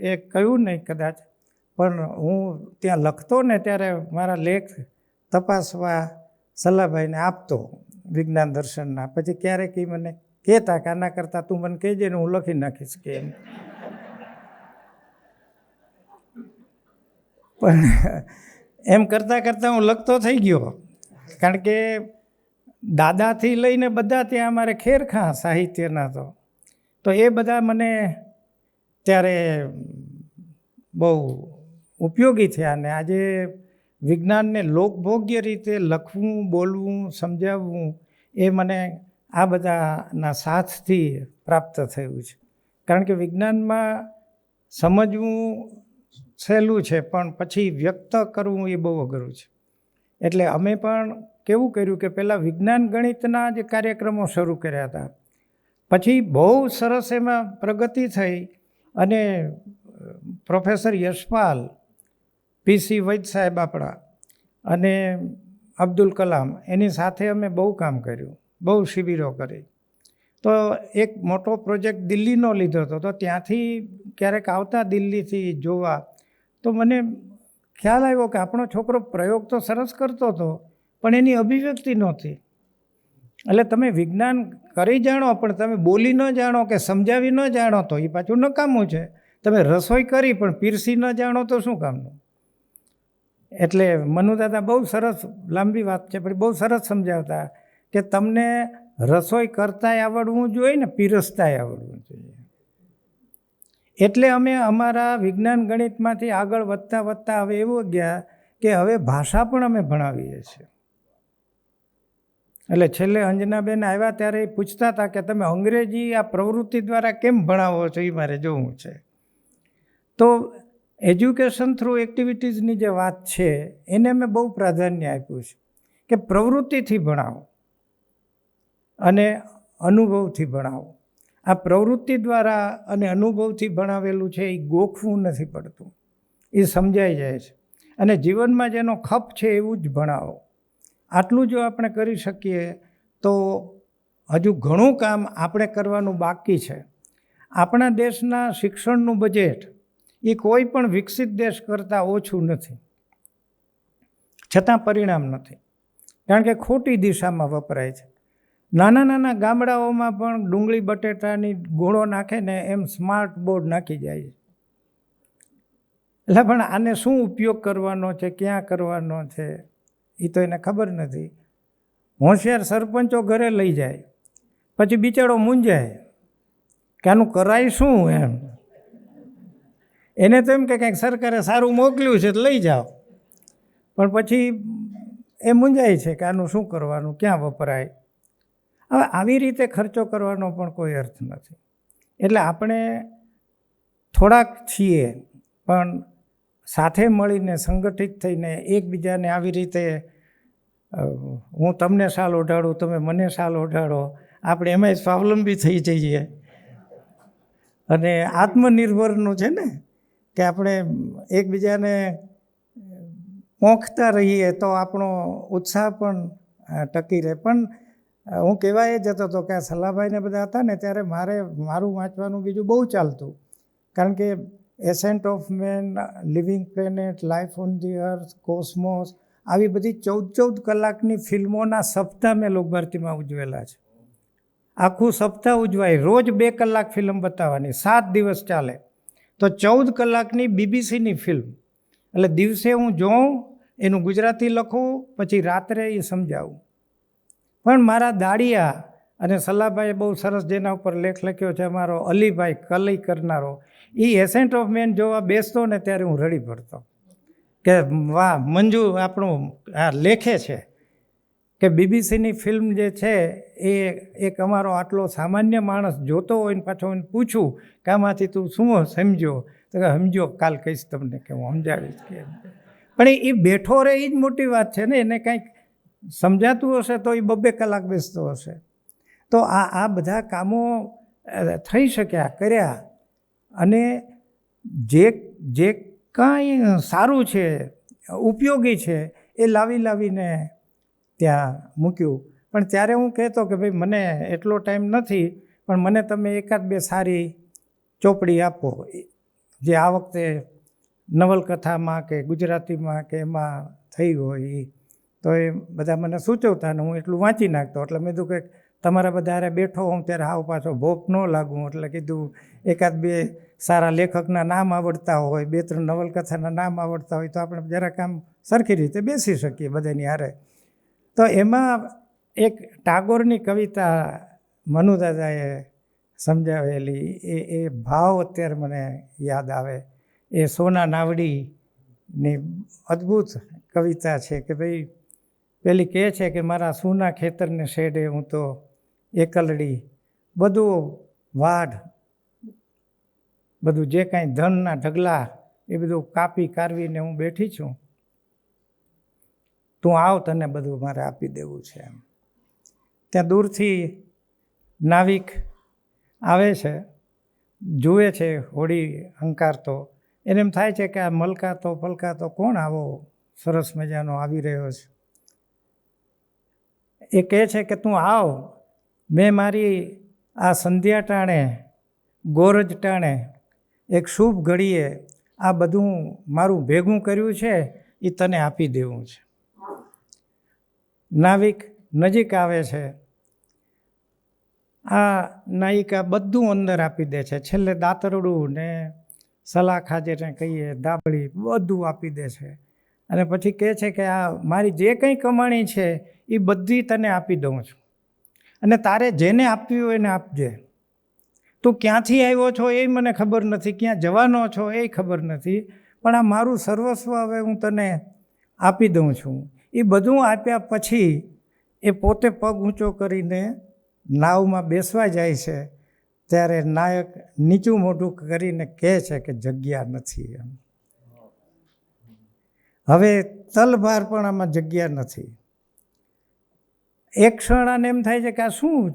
F: એ કહ્યું નહીં કદાચ, પણ હું ત્યાં લખતો ને ત્યારે મારા લેખ તપાસવા સલ્લાભાઈને આપતો વિજ્ઞાન દર્શનના. પછી ક્યારેક એ મને કહેતા કે આના કરતાં તું મને કહેજે ને હું લખી નાખીશ કે એમ. પણ એમ કરતાં કરતાં હું લખતો થઈ ગયો. કારણ કે દાદાથી લઈને બધા ત્યાં અમારે ખેરખાં સાહિત્યના તો એ બધા મને ત્યારે બહુ ઉપયોગી થયા. અને આજે વિજ્ઞાનને લોકભોગ્ય રીતે લખવું, બોલવું, સમજાવવું એ મને આ બધાના સાથથી પ્રાપ્ત થયું છે. કારણ કે વિજ્ઞાનમાં સમજવું સહેલું છે પણ પછી વ્યક્ત કરવું એ બહુ અઘરું છે. એટલે અમે પણ કેવું કર્યું કે પહેલાં વિજ્ઞાન ગણિતના જ કાર્યક્રમો શરૂ કર્યા હતા. પછી બહુ સરસ એમાં પ્રગતિ થઈ અને પ્રોફેસર યશપાલ, PC વૈદ સાહેબ આપણા અને અબ્દુલ કલામ, એની સાથે અમે બહુ કામ કર્યું, બહુ શિબિરો કરી. તો એક મોટો પ્રોજેક્ટ દિલ્હીનો લીધો હતો. તો ત્યાંથી ક્યારેક આવતા દિલ્હીથી જોવા તો મને ખ્યાલ આવ્યો કે આપણો છોકરો પ્રયોગ તો સરસ કરતો હતો પણ એની અભિવ્યક્તિ નહોતી. એટલે તમે વિજ્ઞાન કરી જાણો પણ તમે બોલી ન જાણો કે સમજાવી ન જાણો તો એ પાછું નકામું છે. તમે રસોઈ કરી પણ પીરસી ન જાણો તો શું કામનું. એટલે મનુદાદા બહુ સરસ, લાંબી વાત છે પણ બહુ સરસ સમજાવતા કે તમને રસોઈ કરતાંય આવડવું જોઈએ ને પીરસતાંય આવડવું જોઈએ. એટલે અમે અમારા વિજ્ઞાન ગણિતમાંથી આગળ વધતા વધતા હવે એવું ગયા કે હવે ભાષા પણ અમે ભણાવીએ છીએ. એટલે છેલ્લે અંજનાબેન આવ્યા ત્યારે એ પૂછતા હતા કે તમે અંગ્રેજી આ પ્રવૃત્તિ દ્વારા કેમ ભણાવો છો, એ મારે જોવું છે. તો એજ્યુકેશન થ્રુ એક્ટિવિટીઝની જે વાત છે એને અમે બહુ પ્રાધાન્ય આપ્યું છે કે પ્રવૃત્તિથી ભણાવો અને અનુભવથી ભણાવો. આ પ્રવૃત્તિ દ્વારા અને અનુભવથી ભણાવેલું છે એ ગોખવું નથી પડતું. એ સમજાઈ જાય છે. અને જીવનમાં જેનો ખપ છે એવું જ ભણાવો. આટલું જો આપણે કરી શકીએ તો હજુ ઘણું કામ આપણે કરવાનું બાકી છે. આપણા દેશના શિક્ષણનું બજેટ એ કોઈ પણ વિકસિત દેશ કરતાં ઓછું નથી, છતાં પરિણામ નથી, કારણ કે ખોટી દિશામાં વપરાય છે. નાના નાના ગામડાઓમાં પણ ડુંગળી બટેટાની ગોળો નાખે ને એમ સ્માર્ટ બોર્ડ નાખી જાય છે. એટલે પણ આને શું ઉપયોગ કરવાનો છે, ક્યાં કરવાનો છે, એ તો એને ખબર નથી. હોશિયાર સરપંચો ઘરે લઈ જાય, પછી બિચારો મૂંઝાય કે આનું કરાય શું એમ. એને તો એમ કે કંઈક સરકારે સારું મોકલ્યું છે તો લઈ જાઓ, પણ પછી એ મૂંઝાય છે કે આનું શું કરવાનું, ક્યાં વપરાય. હવે આવી રીતે ખર્ચો કરવાનો પણ કોઈ અર્થ નથી. એટલે આપણે થોડાક છીએ પણ સાથે મળીને સંગઠિત થઈને એકબીજાને આવી રીતે હું તમને શાલ ઓઢાડું, તમે મને શાલ ઓઢાડો, આપણે એમાંય સ્વાવલંબી થઈ જઈએ. અને આત્મનિર્ભરનું છે ને કે આપણે એકબીજાને પોંખતા રહીએ તો આપણો ઉત્સાહ પણ ટકી રહે. પણ હું કહેવા એ જતો હતો કે આ સલાભાઈને બધા હતા ને ત્યારે મારું વાંચવાનું બીજું બહુ ચાલતું, કારણ કે ascent of man, living planet, life on the earth, cosmos, આવી બધી 14 કલાકની ફિલ્મોના સપ્તાહ મેં લોકભારતીમાં ઉજવેલા છે. આખું સપ્તાહ ઉજવાય, રોજ 2 કલાક ફિલ્મ બતાવવાની, 7 દિવસ ચાલે, તો 14 કલાકની બીબીસીની ફિલ્મ. એટલે દિવસે હું જોઉં, એનું ગુજરાતી લખું, પછી રાત્રે એ સમજાવું. પણ મારા દાડિયા અને સલાભાઈએ બહુ સરસ જેના ઉપર લેખ લખ્યો છે, અમારો અલીભાઈ કલઈ કરનારો, એ એસેન્ટ ઓફ મેન જોવા બેસતો ને ત્યારે હું રડી પડતો કે વાહ, મંજુ આપણું આ લેખે છે કે બીબીસીની ફિલ્મ જે છે એ એક અમારો આટલો સામાન્ય માણસ જોતો હોય ને પાછો એને પૂછું કે આમાંથી તું શું સમજ્યો, તો કે સમજો કાલ કહીશ તમને કે હું સમજાવીશ કે. પણ એ બેઠો રહે એ જ મોટી વાત છે ને. એને કંઈક સમજાતું હશે તો એ 2 કલાક બેસતો હશે. તો આ બધા કામો થઈ શક્યા, કર્યા. અને જે કાંઈ સારું છે, ઉપયોગી છે, એ લાવીને ત્યાં મૂક્યું. પણ ત્યારે હું કહેતો કે ભાઈ મને એટલો ટાઈમ નથી, પણ મને તમે 1-2 સારી ચોપડી આપો, જે આ વખતે નવલકથામાં કે ગુજરાતીમાં કે એમાં થઈ હોય. તો એ બધા મને સૂચવતા ને હું એટલું વાંચી નાખતો. એટલે મેં કીધું કે તમારા બધા બેઠો હું ત્યારે હાવ પાછો ભોપ ન લાગું, એટલે કીધું 1-2 સારા લેખકના નામ આવડતા હોય, 2-3 નવલકથાના નામ આવડતા હોય તો આપણે જરાક આમ સરખી રીતે બેસી શકીએ બધાની હારે. તો એમાં એક ટાગોરની કવિતા મનુદાદાએ સમજાવેલી, એ ભાવ અત્યારે મને યાદ આવે. એ સોના નાવડીની અદ્ભુત કવિતા છે કે ભાઈ પેલી કહે છે કે મારા સૂના ખેતરને શેડે હું તો એકલડી, બધું વાઢ, બધું જે કાંઈ ધનના ઢગલા એ બધું કાપી કારવીને હું બેઠી છું, તું આવ, તને બધું મારે આપી દેવું છે. એમ ત્યાં દૂરથી નાવિક આવે છે, જુએ છે હોડી હંકારતો. એને એમ થાય છે કે આ મલકાતો પલકાતો કોણ આવો સરસ મજાનો આવી રહ્યો છે. એ કહે છે કે તું આવ, મેં મારી આ સંધ્યા ટાણે, ગોરજ ટાણે, એક શુભ ઘડીએ આ બધું મારું ભેગું કર્યું છે એ તને આપી દેવું છે. નાવિક નજીક આવે છે, આ નાયિકા બધું અંદર આપી દે છે. છેલ્લે દાતરડું ને સલાખા જેને કહીએ, દાબળી, બધું આપી દે છે. અને પછી કહે છે કે આ મારી જે કંઈ કમાણી છે એ બધી તને આપી દઉં છું, અને તારે જેને આપવી હોય એને આપજે. તું ક્યાંથી આવ્યો છો એ મને ખબર નથી, ક્યાં જવાનો છો એ ખબર નથી, પણ આ મારું સર્વસ્વ હવે હું તને આપી દઉં છું. એ બધું આપ્યા પછી એ પોતે પગ ઊંચો કરીને નાવમાં બેસવા જાય છે. ત્યારે નાયક નીચું મોઢું કરીને કહે છે કે જગ્યા નથી. એમ હવે તલભાર પણ આમાં જગ્યા નથી. એક ક્ષણ આને એમ થાય છે કે આ શું,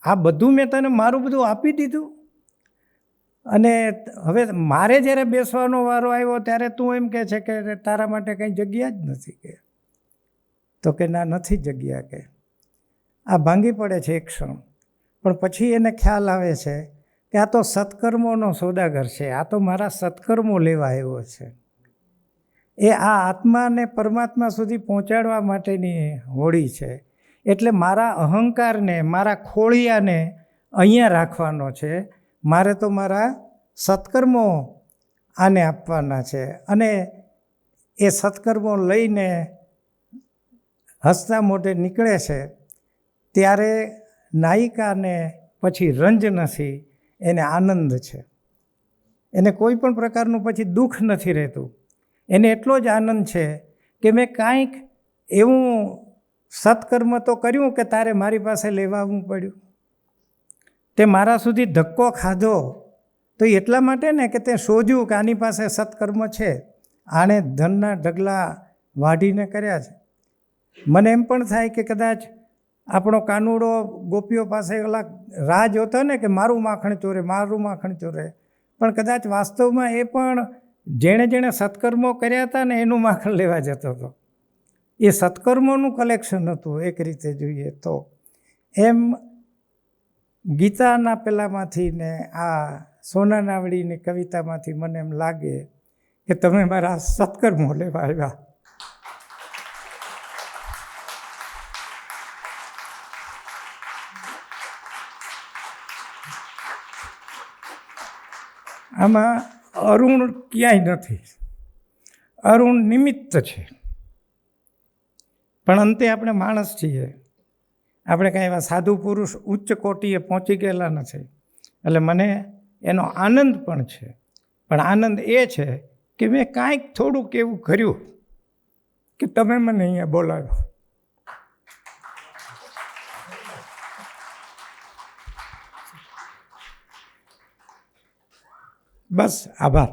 F: આ બધું મેં તને મારું બધું આપી દીધું. અને હવે મારે જ્યારે બેસવાનો વારો આવ્યો ત્યારે તું એમ કહે છે કે તારા માટે કંઈ જગ્યા જ નથી કે. તો કે ના, નથી જગ્યા કે. આ ભાંગી પડે છે એક ક્ષણ, પણ પછી એને ખ્યાલ આવે છે કે આ તો સત્કર્મોનો સોદાગર છે, આ તો મારા સત્કર્મો લેવા આવ્યો છે. એ આ આત્માને પરમાત્મા સુધી પહોંચાડવા માટેની હોડી છે. એટલે મારા અહંકારને, મારા ખોળિયાને અહીંયા રાખવાનો છે. મારે તો મારા સત્કર્મો આને આપવાના છે. અને એ સત્કર્મો લઈને હસતા મોઢે નીકળે છે ત્યારે નાયિકાને પછી રંજ નથી, એને આનંદ છે. એને કોઈ પણ પ્રકારનું પછી દુઃખ નથી રહેતું. એને એટલો જ આનંદ છે કે મેં કાંઈક એવું સત્કર્મ તો કર્યું કે તારે મારી પાસે લેવા આવવું પડ્યું. તે મારા સુધી ધક્કો ખાધો તો એટલા માટે ને કે તે શોધ્યું કે આની પાસે સત્કર્મ છે, આણે ધનના ઢગલા વાઢીને કર્યા છે. મને એમ પણ થાય કે કદાચ આપણો કાનુડો ગોપીઓ પાસે ઓલા રાહ જોતો ને કે મારું માખણ ચોરે, મારું માખણ ચોરે, પણ કદાચ વાસ્તવમાં એ પણ જેણે જેણે સત્કર્મો કર્યા હતા ને એનું માખણ લેવા જતો હતો. એ સત્કર્મોનું કલેક્શન હતું એક રીતે જોઈએ તો. એમ ગીતાના પેલામાંથી ને આ સોના નાવડીની કવિતામાંથી મને એમ લાગે કે તમે મારા સત્કર્મો લેવા આવ્યા. આમાં અરુણ ક્યાંય નથી. અરુણ નિમિત્ત છે, પણ અંતે આપણે માણસ છીએ. આપણે કાંઈ એવા સાધુ પુરુષ ઉચ્ચ કોટીએ પહોંચી ગયેલા નથી. એટલે મને એનો આનંદ પણ છે. પણ આનંદ એ છે કે મેં કાંઈક થોડુંક એવું કર્યું કે તમે મને અહીંયા બોલાવ્યો. બસ, આભાર.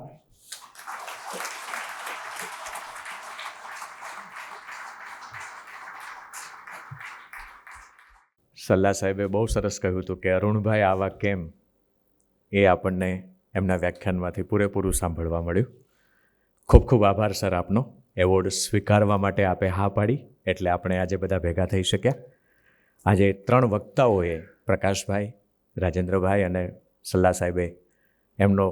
A: સલ્લા સાહેબે બહુ સરસ કહ્યું હતું કે અરુણભાઈ આવા કેમ, એ આપણને એમના વ્યાખ્યાનમાંથી પૂરેપૂરું સાંભળવા મળ્યું. ખૂબ ખૂબ આભાર સર આપનો. એવોર્ડ સ્વીકારવા માટે આપે હા પાડી એટલે આપણે આજે બધા ભેગા થઈ શક્યા. આજે 3 વક્તાઓએ, પ્રકાશભાઈ, રાજેન્દ્રભાઈ અને સલ્લા સાહેબે એમનો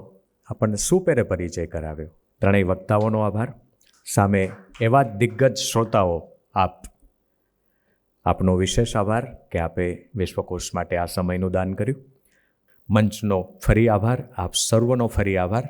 A: આપણને સુપેરે પરિચય કરાવ્યો. ત્રણેય વક્તાઓનો આભાર. સામે એવા દિગ્ગજ શ્રોતાઓ, આપનો વિશેષ આભાર કે આપે વિશ્વકોશ માટે આ સમયનું દાન કર્યું. મંચનો ફરી આભાર, આપ સર્વનો ફરી આભાર.